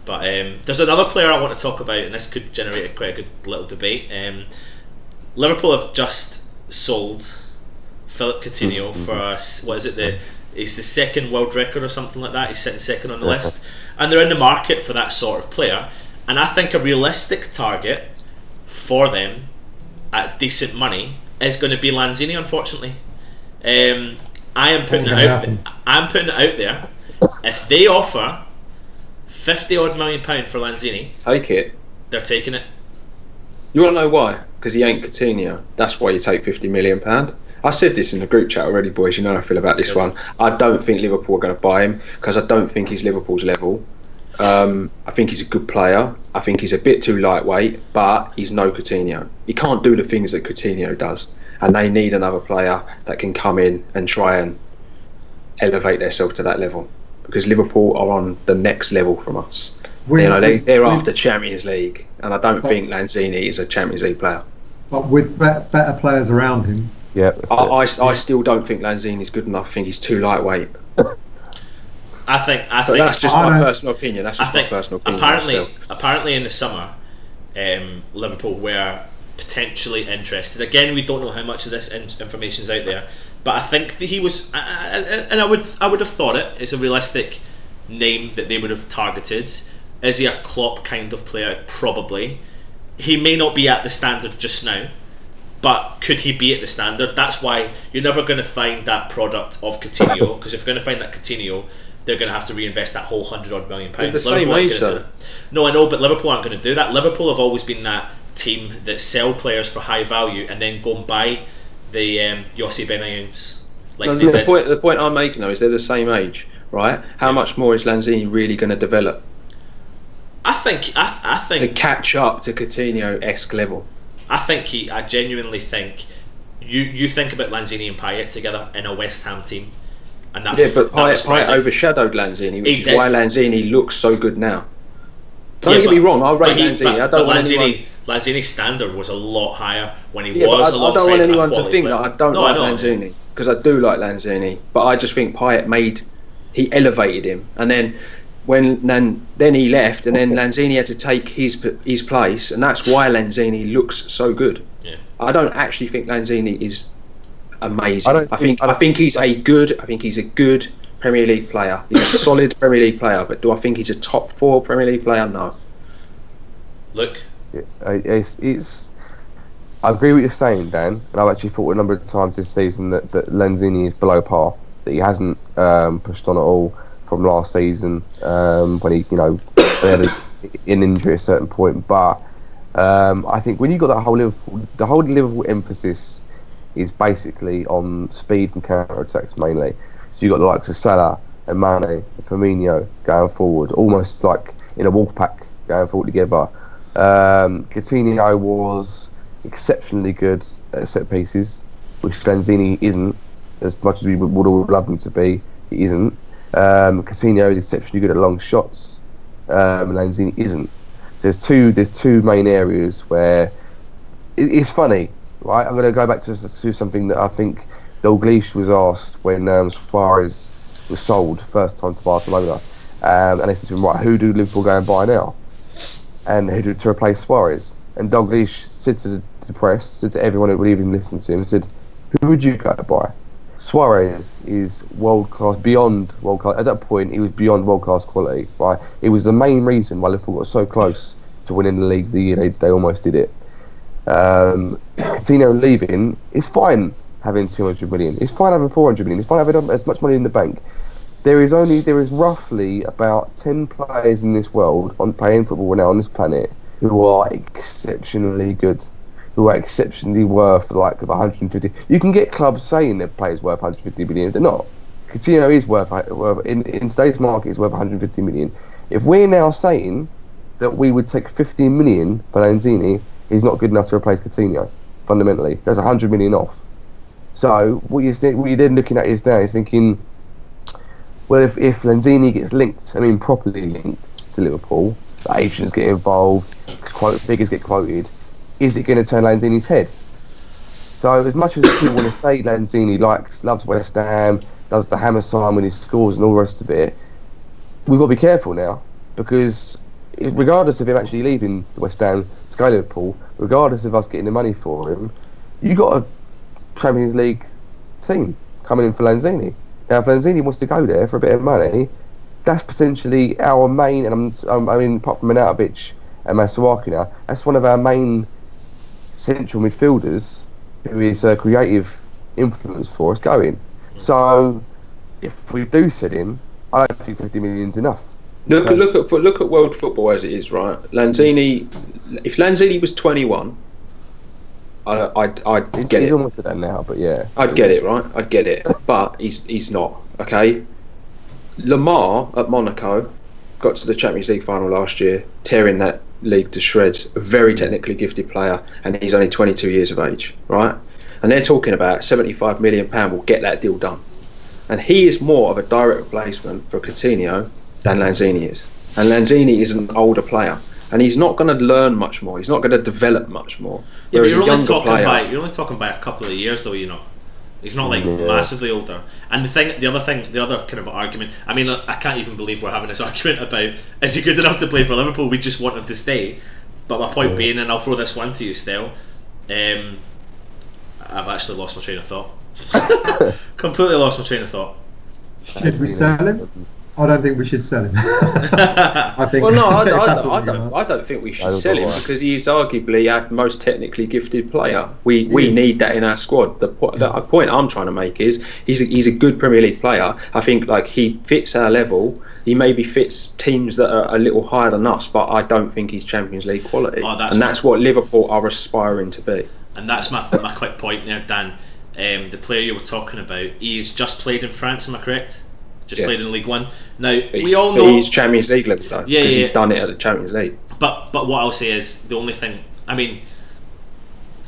But there's another player I want to talk about, and this could generate quite a good little debate. Liverpool have just sold Philippe Coutinho for he's the second world record or something like that. He's sitting second on the list, and they're in the market for that sort of player. And I think a realistic target for them at decent money is going to be Lanzini. Unfortunately, I'm putting it out there. If they offer £50 million for Lanzini, take it. They're taking it. You want to know why? Because he ain't Coutinho. That's why you take £50 million. I said this in the group chat already, boys. You know how I feel about this one. I don't think Liverpool are going to buy him because I don't think he's Liverpool's level. I think he's a good player. I think he's a bit too lightweight, but he's no Coutinho. He can't do the things that Coutinho does, and they need another player that can come in and try and elevate themselves to that level. Because Liverpool are on the next level from us. They're after Champions League, and I don't think Lanzini is a Champions League player. But with better players around him. Yeah, I still don't think Lanzini is good enough. I think he's too lightweight. I think that's just my personal opinion. That's just my personal opinion. Apparently, in the summer, Liverpool were potentially interested. Again, we don't know how much of this information is out there, but I think that he was, and I would have thought it is a realistic name that they would have targeted. Is he a Klopp kind of player? Probably. He may not be at the standard just now, but could he be at the standard? That's why you're never going to find that product of Coutinho, because if you're going to find that Coutinho, they're going to have to reinvest that whole £100 million. Liverpool aren't going to do that. No, I know, but Liverpool aren't going to do that. Liverpool have always been that team that sell players for high value and then go and buy the Yossi Benayoun's. The point I'm making though is they're the same age, right? How much more is Lanzini really going to develop? I think to catch up to Coutinho-esque level. I genuinely think you think about Lanzini and Payet together in a West Ham team, and but Payet overshadowed Lanzini, which is why Lanzini looks so good now. Don't get me wrong, I rate Lanzini. Lanzini's standard was a lot higher when he I was don't want anyone to think player. that I don't like Lanzini, because I do like Lanzini, but I just think Payet he elevated him, and then then he left, and then Lanzini had to take his place, and that's why Lanzini looks so good. Yeah. I don't actually think Lanzini is amazing. I think he's a good Premier League player. He's a solid Premier League player, but do I think he's a top 4 Premier League player? No. Look, it's. I agree with what you're saying, Dan, and I've actually thought a number of times this season that Lanzini is below par, that he hasn't pushed on at all from last season when he had an injury at a certain point. But I think when you got the whole Liverpool emphasis is basically on speed and counter attacks mainly. So you got the likes of Salah and Mane and Firmino going forward, almost like in a wolf pack going forward together. Coutinho was exceptionally good at set pieces, which Lanzini isn't, as much as we would all love him to be. He isn't. Coutinho is exceptionally good at long shots. Lanzini isn't. So there's two main areas where it's funny, right? I'm going to go back to something that I think Dalglish was asked when Suarez was sold first time to Barcelona, and they said to him, right, who do Liverpool go and buy now, and who to replace Suarez? And Dalglish said to the press, said to everyone who would even listen to him, said, who would you go to buy? Suarez is world class, beyond world class. At that point, he was beyond world class quality. Right, it was the main reason why Liverpool got so close to winning the league the year they almost did it. Coutinho leaving is fine. Having 200 million, it's fine having 400 million. It's fine having as much money in the bank. There is roughly about 10 players in this world on playing football now on this planet who are exceptionally good, who are exceptionally worth like 150. You can get clubs saying their players worth 150 million. They're not. Coutinho is worth in today's market is worth 150 million. If we're now saying that we would take 15 million for Lanzini, he's not good enough to replace Coutinho. Fundamentally, that's 100 million off. So what you're then looking at is thinking, well, if Lanzini gets linked, I mean properly linked to Liverpool, the agents get involved, figures get quoted, is it going to turn Lanzini's head? So as much as people want to say Lanzini loves West Ham, does the hammer sign when he scores and all the rest of it, we've got to be careful now, because regardless of him actually leaving West Ham to go to Liverpool, regardless of us getting the money for him, you got a Champions League team coming in for Lanzini. Now, if Lanzini wants to go there for a bit of money, that's potentially our main. And I mean, apart from Arnautovic and Masuaku now, that's one of our main central midfielders who is a creative influence for us going. So, if we do sit in, I don't think 50 million is enough. Look at world football as it is, right? Lanzini, if Lanzini was 21. I'd get it. He's almost at that now, but yeah. I'd get it, right? I'd get it. But he's not, okay? Lamar at Monaco got to the Champions League final last year, tearing that league to shreds. A very technically gifted player, and he's only 22 years of age, right? And they're talking about £75 million will get that deal done. And he is more of a direct replacement for Coutinho than Lanzini is. And Lanzini is an older player. And he's not going to learn much more. He's not going to develop much more. Yeah, but you're only talking by a couple of years, though. You know, he's not like massively older. And the other kind of argument. I mean, I can't even believe we're having this argument about is he good enough to play for Liverpool? We just want him to stay. But my point being, and I'll throw this one to you, Stel. I've actually lost my train of thought. Completely lost my train of thought. Should we sell him? I don't think we should sell him. I don't think we should sell him because he is arguably our most technically gifted player. We need that in our squad. The point I'm trying to make is he's a good Premier League player. I think like he fits our level. He maybe fits teams that are a little higher than us, but I don't think he's Champions League quality. That's what Liverpool are aspiring to be. And that's my quick point there, Dan. The player you were talking about, he's just played in France. Am I correct? Just played in League One. Now we all know he's Champions League level though, because he's done it at the Champions League. But what I'll say is the only thing. I mean,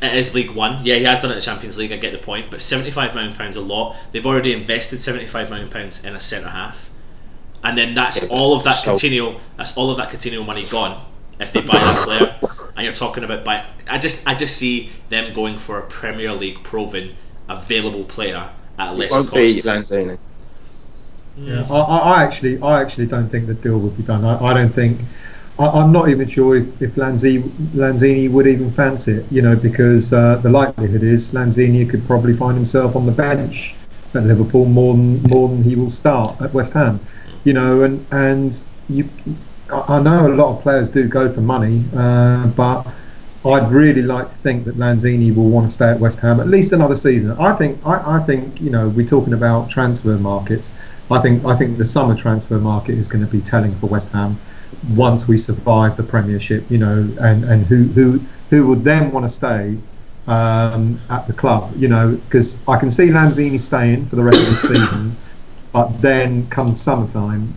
it is League One. Yeah, he has done it at the Champions League. I get the point. But £75 million a lot. They've already invested £75 million in a centre half, and then that's all of that Coutinho. That's all of that Coutinho money gone if they buy that player. And you're talking about buy. I just see them going for a Premier League proven available player at a lesser cost. Won't be Lanzini. Yeah, I actually don't think the deal would be done. I don't think. I'm not even sure if Lanzini would even fancy it. You know, because the likelihood is Lanzini could probably find himself on the bench at Liverpool more than he will start at West Ham. You know, and I know a lot of players do go for money, but I'd really like to think that Lanzini will want to stay at West Ham at least another season. I think you know, we're talking about transfer markets. I think the summer transfer market is going to be telling for West Ham once we survive the Premiership, you know, and who would then want to stay at the club, you know, because I can see Lanzini staying for the rest of the season, but then come summertime,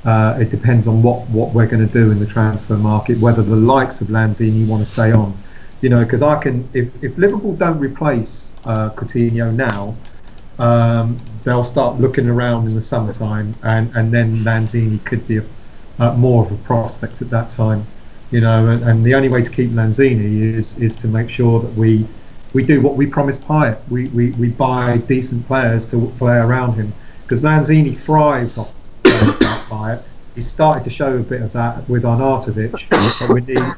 it depends on what we're going to do in the transfer market, whether the likes of Lanzini want to stay on, you know, because if Liverpool don't replace Coutinho now, they'll start looking around in the summertime, and then Lanzini could be more of a prospect at that time, and the only way to keep Lanzini is to make sure that we do what we promised Pyatt. We buy decent players to play around him, because Lanzini thrives off Pyatt. He's started to show a bit of that with Arnautovic, but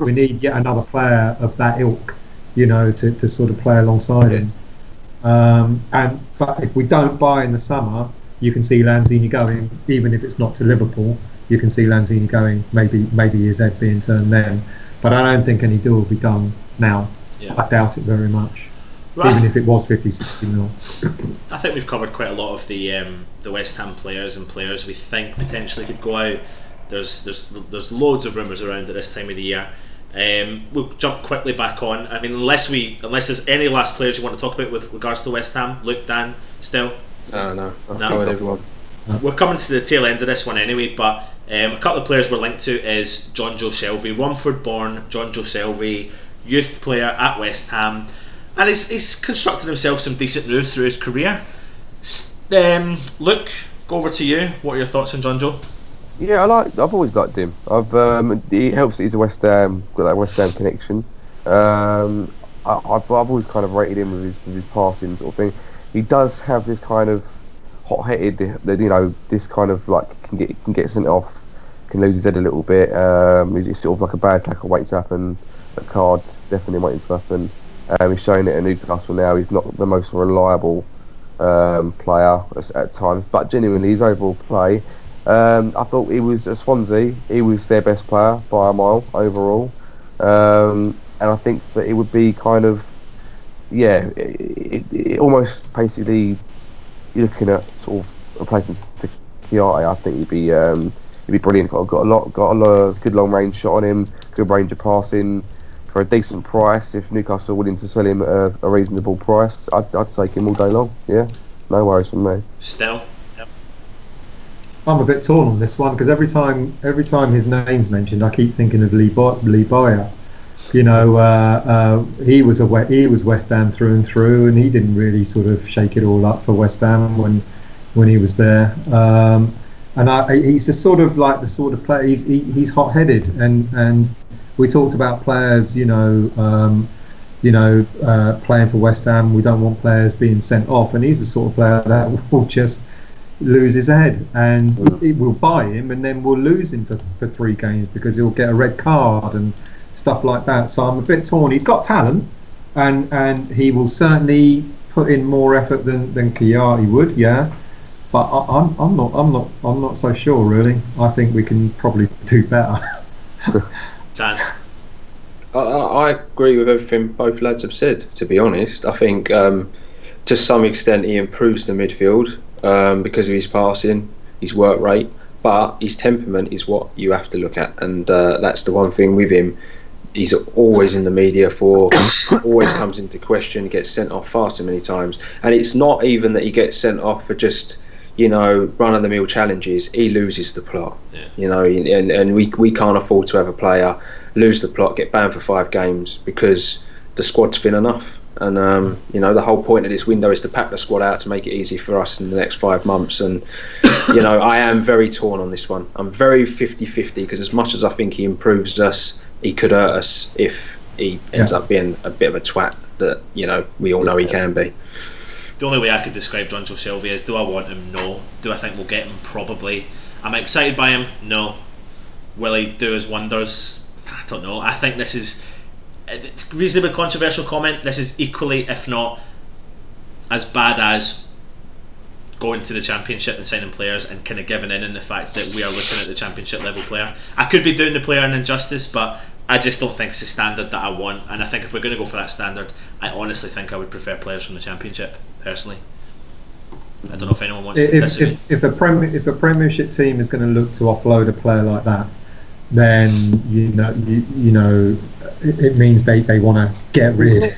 we need yet another player of that ilk, to sort of play alongside him. But if we don't buy in the summer, you can see Lanzini going, even if it's not to Liverpool. You can see Lanzini going, maybe his head being turned then. But I don't think any deal will be done now. Yeah. I doubt it very much. Right. Even if it was 50-60 mil. I think we've covered quite a lot of the West Ham players and players we think potentially could go out. There's loads of rumours around at this time of the year. We'll jump quickly back on. I mean, unless there's any last players you want to talk about with regards to West Ham, Luke, Dan, Stel? No. Everyone. We're coming to the tail end of this one anyway, but a couple of players we're linked to is Jonjo Shelvey, Romford-born Jonjo Shelvey, youth player at West Ham, and he's constructed himself some decent moves through his career. Luke, go over to you. What are your thoughts on Jonjo? Yeah, I've always liked him. It helps that he's a West Ham, got that West Ham connection. I've always kind of rated him with his passing sort of thing. He does have this kind of hot-headed, this kind of like can get sent off, can lose his head a little bit. He's sort of like a bad tackle waiting to happen, a card definitely waiting to happen. He's showing it at Newcastle now. He's not the most reliable player at times, but genuinely his overall play. I thought he was at Swansea. He was their best player by a mile overall, and I think that it would be kind of, it almost basically you're looking at sort of replacing for Kouyate. I think he'd be brilliant. Got a lot of good long range shot on him, good range of passing for a decent price. If Newcastle are willing to sell him at a reasonable price, I'd take him all day long. Yeah, no worries from me. Still. I'm a bit torn on this one, because every time his name's mentioned, I keep thinking of Lee Bowyer. He was West Ham through and through, and he didn't really sort of shake it all up for West Ham when he was there. He's the sort of player. He's hot-headed, and we talked about players, playing for West Ham. We don't want players being sent off, and he's the sort of player that will just lose his head, and we'll buy him and then we'll lose him for 3 games because he'll get a red card and stuff like that. So I'm a bit torn. He's got talent, and he will certainly put in more effort than Kouyate would, but I'm not so sure really. I think we can probably do better. Dan? I agree with everything both lads have said, to be honest. I think to some extent he improves the midfield because of his passing, his work rate, but his temperament is what you have to look at, and that's the one thing with him. He's always in the media always comes into question, gets sent off far too many times, and it's not even that he gets sent off for just run-of-the-mill challenges. He loses the plot, and we can't afford to have a player lose the plot, get banned for 5 games because the squad's thin enough. And the whole point of this window is to pack the squad out to make it easy for us in the next 5 months. And I am very torn on this one. I'm very 50-50, because as much as I think he improves us, he could hurt us if he ends up being a bit of a twat that we all know he can be. The only way I could describe Jonjo Shelvey is, do I want him? No. Do I think we'll get him? Probably. Am I excited by him? No. Will he do his wonders? I don't know. I think this is a reasonably controversial comment. This is equally, if not as bad as going to the Championship and signing players and kind of giving in the fact that we are looking at the Championship level player. I could be doing the player an injustice, but I just don't think it's the standard that I want. And I think if we're going to go for that standard, I honestly think I would prefer players from the Championship, personally. I don't know if anyone wants to disagree. If a Premiership team is going to look to offload a player like that, then it means they want to get rid.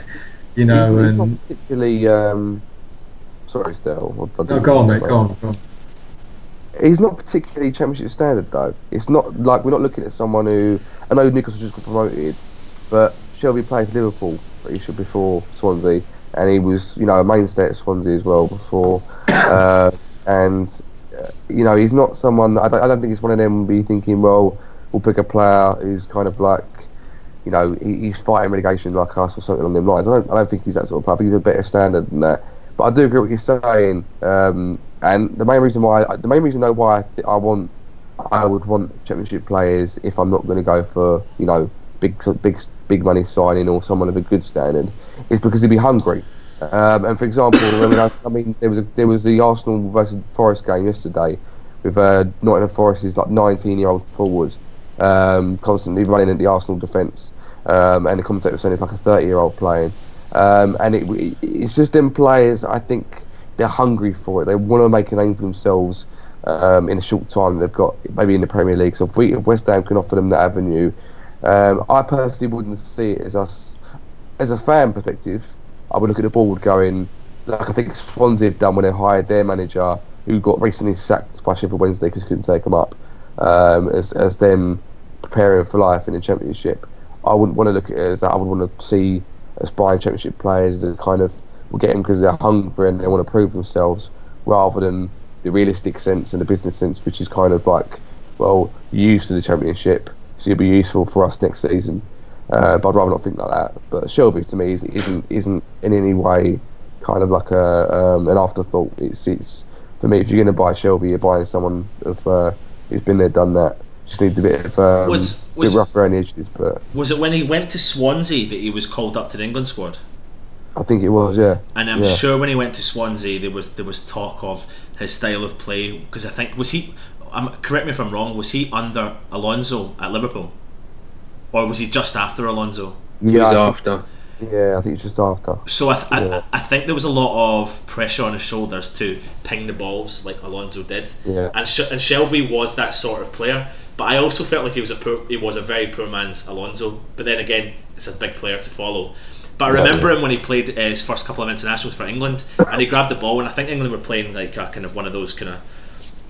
He's not particularly. Sorry, Stel. No, go on, mate. Go on. He's not particularly Championship standard, though. It's not like we're not looking at someone who. I know Newcastle just got promoted, but Shelvey played for Liverpool pretty sure before Swansea. and he was, a mainstay at Swansea as well before. And he's not someone. I don't think it's one of them. Be thinking, well, we'll pick a player who's kind of like, he's fighting relegation like us or something along them lines. I don't think he's that sort of player. I think he's a better standard than that. But I do agree with what you're saying. And the main reason why I would want Championship players if I'm not going to go for big money signing or someone of a good standard is because they'd be hungry. And for example, there was the Arsenal versus Forest game yesterday with Nottingham Forest's like 19-year-old forward constantly running at the Arsenal defence, and the commentator was saying it's like a 30-year-old playing, and it's just them players. I think they're hungry for it. They want to make a name for themselves in a short time they've got maybe in the Premier League. So if West Ham can offer them that avenue, I personally wouldn't see it as us as a fan perspective. I would look at the board going, like I think Swansea have done when they hired their manager, who got recently sacked by Sheffield Wednesday because couldn't take them up, as them preparing for life in the Championship. I wouldn't want to look at it as that. I would want to see aspiring Championship players that kind of will get them because they're hungry and they want to prove themselves, rather than the realistic sense and the business sense, which is kind of like, well, you're used to the Championship, so you'll be useful for us next season. But I'd rather not think like that. But Shelvey to me isn't in any way kind of like an afterthought. It's for me, if you're going to buy Shelvey, you're buying someone who's been there, done that. Just needs a bit of bit rough around the edges. But was it when he went to Swansea that he was called up to the England squad? I think it was, yeah. And I'm sure when he went to Swansea, there was talk of his style of play, because I think correct me if I'm wrong, was he under Alonso at Liverpool? Or was he just after Alonso? He was after. Yeah, I think it's just after. So I think there was a lot of pressure on his shoulders to ping the balls like Alonso did. Yeah. And Shelvey was that sort of player. But I also felt like he was a very poor man's Alonso. But then again, it's a big player to follow. But I remember him when he played his first couple of internationals for England, and he grabbed the ball, and I think England were playing like a kind of one of those kind of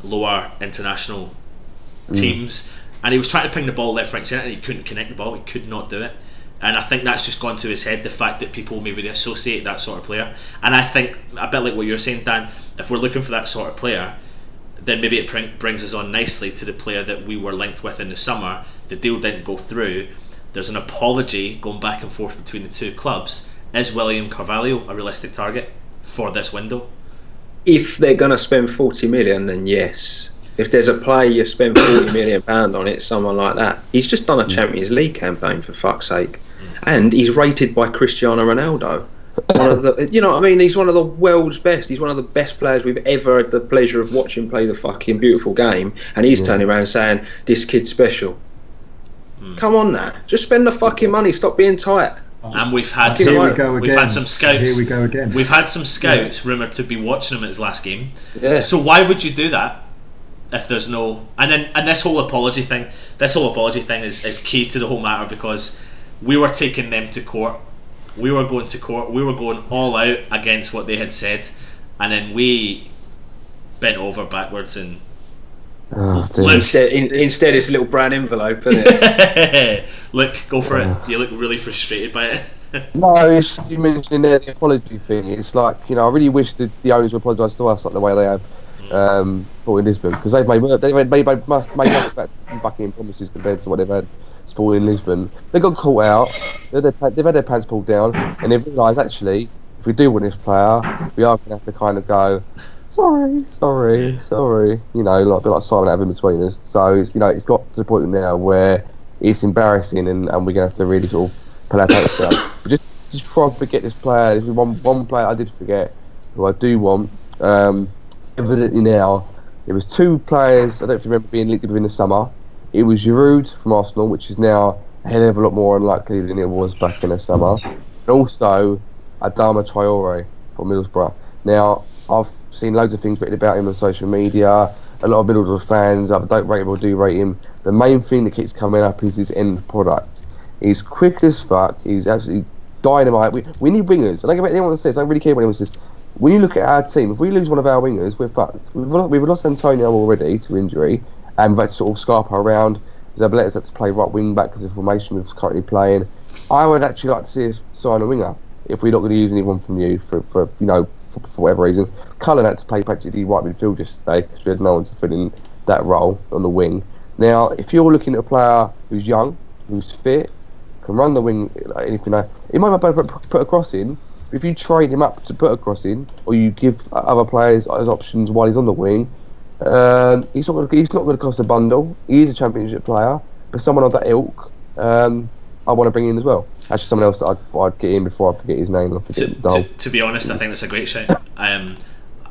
lower international teams. And he was trying to ping the ball left, right, centre, and he couldn't connect the ball. He could not do it. And I think that's just gone to his head, the fact that people maybe associate that sort of player. And I think, a bit like what you're saying, Dan, if we're looking for that sort of player, then maybe it brings us on nicely to the player that we were linked with in the summer. The deal didn't go through. There's an apology going back and forth between the two clubs. Is William Carvalho a realistic target for this window? If they're going to spend 40 million, then yes. If there's a player you spend £40 million on it, someone like that. He's just done a Champions League campaign, for fuck's sake, and he's rated by Cristiano Ronaldo. One of the, you know what I mean? He's one of the world's best. He's one of the best players we've ever had the pleasure of watching play the fucking beautiful game. And he's turning around saying, "This kid's special." Come on now, just spend the fucking money. Stop being tight. And we've had some scouts. Here we go again. We've had some scouts rumoured to be watching him at his last game. Yeah. So why would you do that if there's no? And this whole apology thing. This whole apology thing is key to the whole matter, because we were taking them to court. We were going to court. We were going all out against what they had said, and then we bent over backwards and. Instead, it's a little brown envelope, isn't it? Look, go for it. You look really frustrated by it. No, it's, you mentioned there the apology thing. It's like, you know, I really wish that the owners would apologise to us like the way they have Sporting Lisbon, because they've made us about Buckingham promises compared to what they've had Sporting Lisbon. They got caught out. They've had their pants pulled down, and they've realised actually, if we do want this player, we are going to have to kind of go. Sorry. You know, like a bit like Simon out of in between us. So it's, you know, it's got to the point now where it's embarrassing, and we're gonna have to really sort of pull our pants down. But just before I forget this player, there's one player I did forget, who I do want. Evidently now, there was two players I don't remember being linked with in the summer. It was Giroud from Arsenal, which is now a hell of a lot more unlikely than it was back in the summer, and also Adama Traore from Middlesbrough. Now, I've seen loads of things written about him on social media. A lot of Middlesbrough fans either don't rate him or do rate him. The main thing that keeps coming up is his end product. He's quick as fuck. He's absolutely dynamite. We need wingers. I don't care what anyone says. I don't really care what anyone says. When you look at our team, if we lose one of our wingers, we're fucked. We've lost Antonio already to injury, and we've had to sort of scarper around. Zabaleta's had to play right wing back because of the formation we're currently playing. I would actually like to see us sign a winger. if we're not going to use anyone from you for whatever reason, Cullen had to play practically right midfield yesterday because we had no one to fill in that role on the wing. Now, if you're looking at a player who's young, who's fit, can run the wing, anything like, it might not be able to put a cross in. If you train him up to put a cross in, or you give other players as options while he's on the wing, he's not going to cost a bundle. He is a championship player, but someone of that ilk, I want to bring in as well. Actually, someone else that I'd get in before I forget his name. To be honest, I think that's a great shout.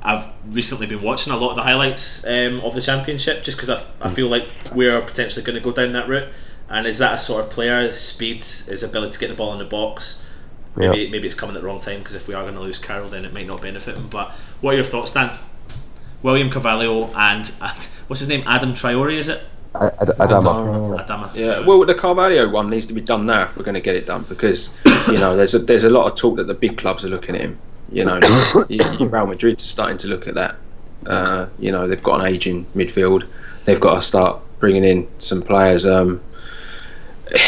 I've recently been watching a lot of the highlights of the championship, just because I feel like we're potentially going to go down that route. And is that a sort of player? His speed, his ability to get the ball in the box. Maybe it's coming at the wrong time, because if we are going to lose Carroll, then it might not benefit him. But what are your thoughts, Dan? William Carvalho and what's his name? Adam Traore, is it? Adama. Yeah. Well, the Carvalho one needs to be done now if we're going to get it done, because there's a lot of talk that the big clubs are looking at him. Real Madrid is starting to look at that. They've got an ageing midfield. They've got to start bringing in some players.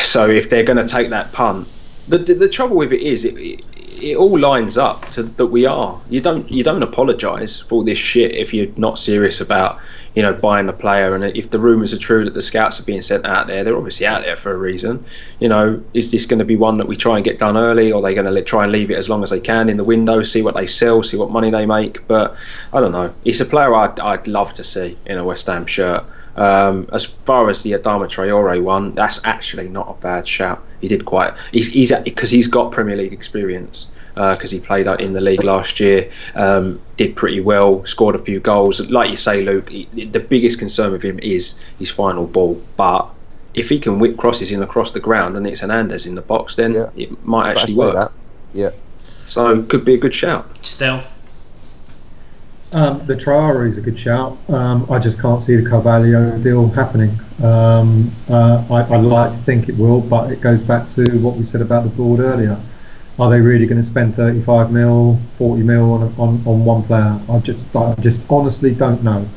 So if they're going to take that punt, the trouble with it is it all lines up to that we are. You don't apologise for all this shit if you're not serious about buying a player. And if the rumours are true that the scouts are being sent out there, they're obviously out there for a reason. Is this going to be one that we try and get done early, or are they going to try and leave it as long as they can in the window, see what they sell, see what money they make? But I don't know. It's a player I'd love to see in a West Ham shirt. As far as the Adama Traore one, that's actually not a bad shout. He did he's because he's got Premier League experience, because he played in the league last year, did pretty well, scored a few goals. Like you say, Luke, the biggest concern with him is his final ball. But if he can whip crosses in across the ground and it's Hernandez in the box, then it might actually work. That. Yeah. So it could be a good shout. Stel? The Traore is a good shout. I just can't see the Carvalho deal happening. I'd like to think it will, but it goes back to what we said about the board earlier. Are they really going to spend 35 mil, 40 mil on one player? I just honestly don't know.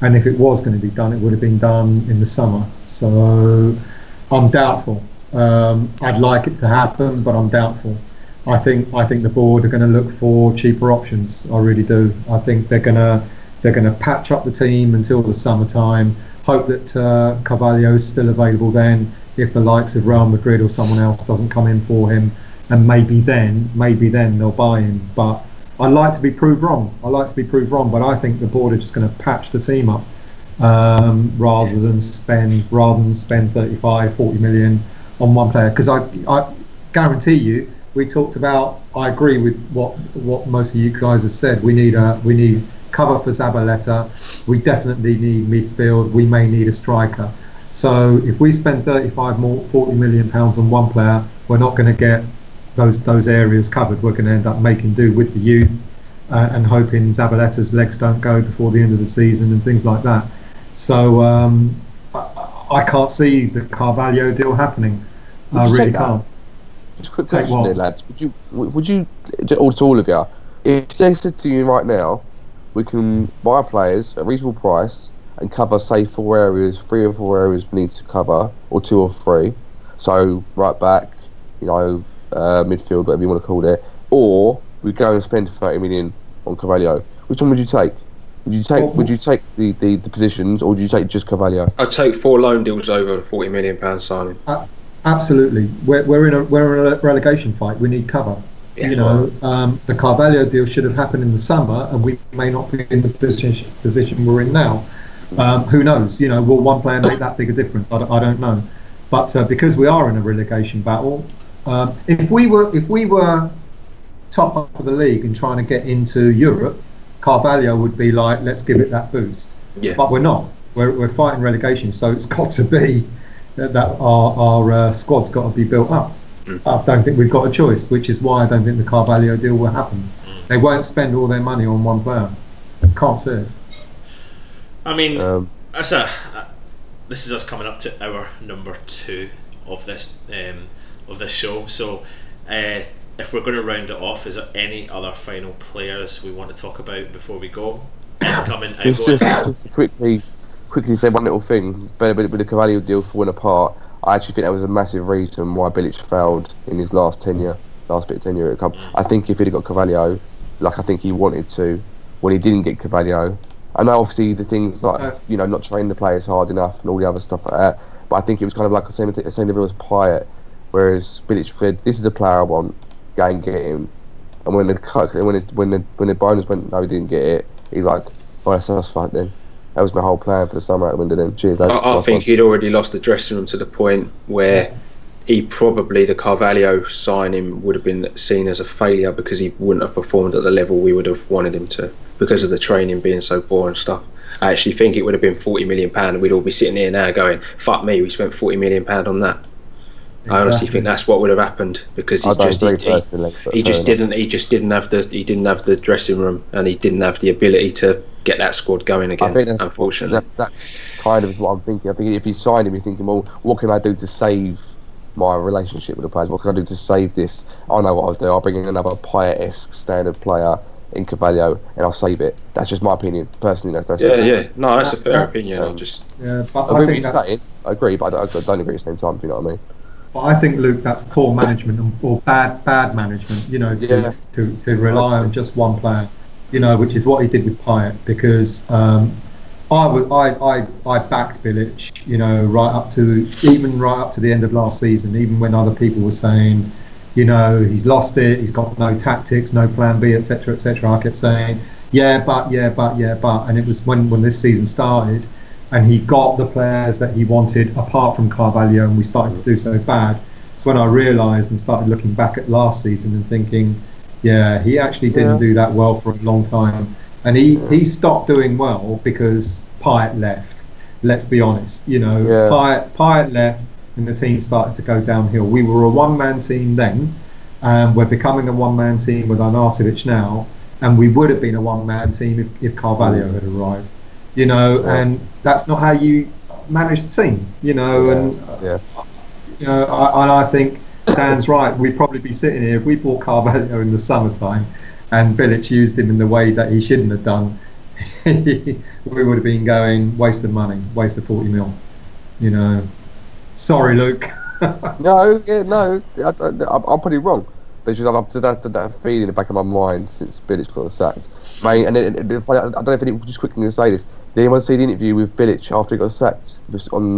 And if it was going to be done, it would have been done in the summer. So I'm doubtful. I'd like it to happen, but I'm doubtful. I think the board are going to look for cheaper options. I really do. I think they're going to patch up the team until the summertime. Hope that Carvalho is still available then, if the likes of Real Madrid or someone else doesn't come in for him, and maybe then they'll buy him. But I'd like to be proved wrong. But I think the board are just going to patch the team up rather than spend 35, 40 million on one player. Because I guarantee you, we talked about. I agree with what most of you guys have said. We need cover for Zabaleta. We definitely need midfield. We may need a striker. So if we spend 40 million pounds on one player, we're not going to get those areas covered. We're going to end up making do with the youth and hoping Zabaleta's legs don't go before the end of the season and things like that. So I can't see the Carvalho deal happening. I really can't. Just a quick question there, lads. Would you, to all of you, if they said to you right now, we can buy players at a reasonable price and cover, say, 3 or 4 areas we need to cover, or 2 or 3, so right back, midfield, whatever you want to call it, or we go and spend 30 million on Carvalho, which one would you take? Would you take the positions, or would you take just Carvalho? I'd take 4 loan deals over a £40 million signing. Absolutely, we're in a relegation fight. We need cover. The Carvalho deal should have happened in the summer, and we may not be in the position we're in now. Who knows? Will one player make that big a difference? I don't know. But because we are in a relegation battle, if we were top up of the league and trying to get into Europe, Carvalho would be like, let's give it that boost. Yeah. But we're not. We're fighting relegation, so it's got to be that our squad's got to be built up. I don't think we've got a choice, which is why I don't think the Carvalho deal will happen. They won't spend all their money on one player. Can't see it. I mean, this is us coming up to our number 2 of this show. So, if we're going to round it off, is there any other final players we want to talk about before we go? Incoming, outgoing. Just to quickly say one little thing. With the Carvalho deal falling apart, I actually think that was a massive reason why Bilic failed in his last tenure. last bit of tenure at the club. I think if he'd have got Carvalho, like I think he wanted to, when he didn't get Carvalho, I know obviously the things like not training the players hard enough and all the other stuff like that. But I think it was kind of like the same if it was Pyatt, whereas Bilic said, "This is the player I want, go and get him." And when the bonus went, no, he didn't get it. He's like, "Oh, that's fine then." That was my whole plan for the summer out the window. Then, cheers. I think he'd already lost the dressing room to the point where he probably the Carvalho signing would have been seen as a failure because he wouldn't have performed at the level we would have wanted him to because of the training being so poor and stuff. I actually think it would have been £40 million and we'd all be sitting here now going, "Fuck me, we spent £40 million on that." Exactly. I honestly think that's what would have happened because he just didn't have the dressing room and he didn't have the ability to get that squad going again. I think unfortunately, that kind of is what I'm thinking. I think if you signed him, you're thinking, well, what can I do to save my relationship with the players? What can I do to save this? I know what I'll do. I'll bring in another Pyatt-esque standard player in Carvalho and I'll save it. That's just my opinion. Personally, that's No, that's a fair opinion. I think I agree, but I don't agree at the same time. If you know what I mean. But I think, Luke, that's poor management or bad management. To rely on just one player. Which is what he did with Pyatt, because I backed Bilic, right up to the end of last season, even when other people were saying, he's lost it, he's got no tactics, no plan B, etc., etc. I kept saying, but, and it was when this season started, and he got the players that he wanted apart from Carvalho, and we started to do so bad. It's when I realised and started looking back at last season and thinking, yeah, he actually didn't do that well for a long time, and he stopped doing well because Pyatt left. Let's be honest, Pyatt left and the team started to go downhill. We were a one-man team then, and we're becoming a one-man team with Arnautovic now, and we would have been a one-man team if Carvalho had arrived. And that's not how you manage the team. And I think Dan's right. We'd probably be sitting here if we bought Carvalho in the summertime and Bilic used him in the way that he shouldn't have done. We would have been going, waste of money, waste of 40 mil. Sorry, Luke. No, I'm pretty wrong. But I've just had that feeling in the back of my mind since Bilic got sacked. Mate, and I don't know if anyone, just quickly going to say this. Did anyone see the interview with Bilic after he got sacked? Just on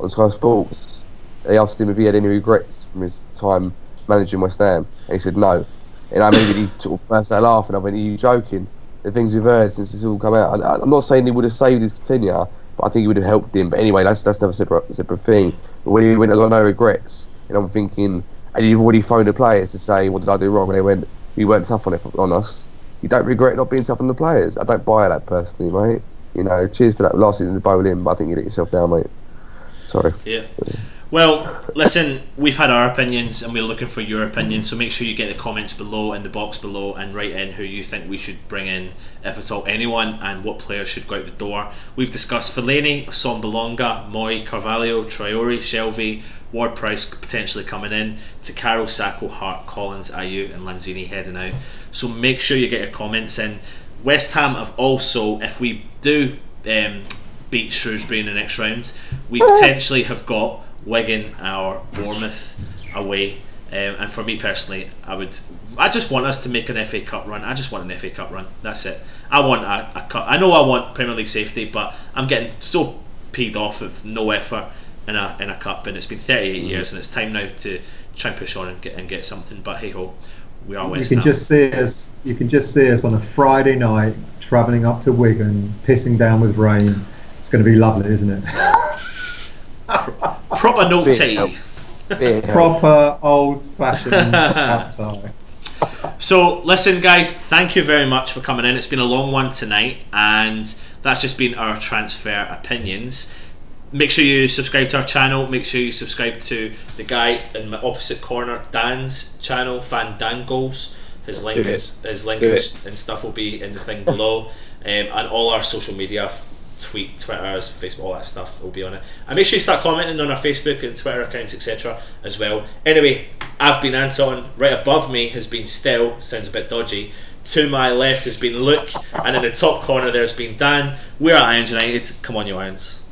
Sky Sports. They asked him if he had any regrets from his time managing West Ham, and he said no. And I immediately sort of burst out laughing. I went, "Are you joking?" The things we've heard since it's all come out. I'm not saying he would have saved his tenure, but I think he would have helped him. But anyway, that's another separate thing. But when he went, "I got no regrets," and I'm thinking, and you've already phoned the players to say, "What did I do wrong?" And they went, "You weren't tough on us. You don't regret not being tough on the players." I don't buy that personally, mate. Cheers for that last season in the bowling, but I think you let yourself down, mate. Sorry. Yeah. Well, listen, we've had our opinions and we're looking for your opinions, so make sure you get the comments below in the box below and write in who you think we should bring in, if at all anyone, and what players should go out the door. We've discussed Fellaini, Sombalonga, Moy, Carvalho, Traore, Shelvey, Ward-Prowse potentially coming in, to Carroll, Sacco, Hart, Collins, Ayew and Lanzini heading out. So make sure you get your comments in. West Ham have also, if we do beat Shrewsbury in the next round, we potentially have got Wigan or Bournemouth away, and for me personally, I just want us to make an FA Cup run. I just want an FA Cup run. That's it. I want a cup. I know I want Premier League safety, but I'm getting so peed off of no effort in a cup, and it's been 38 years, and it's time now to try and push on and get something. But hey ho, we are West Ham. You can just see us on a Friday night travelling up to Wigan, pissing down with rain. It's going to be lovely, isn't it? Proper note tea. Proper old-fashioned outside. So listen guys, thank you very much for coming in. It's been a long one tonight, and that's just been our transfer opinions. Make sure you subscribe to our channel. Make sure you subscribe to the guy in my opposite corner, Dan's channel, Fandangos. His link and stuff will be in the thing below, and all our social media, Twitters, Facebook, all that stuff will be on it. And make sure you start commenting on our Facebook and Twitter accounts, etc. as well. Anyway, I've been Anton. Right above me has been Stel. Sounds a bit dodgy. To my left has been Luke, and in the top corner there's been Dan. We're at Irons United. Come on, you Irons.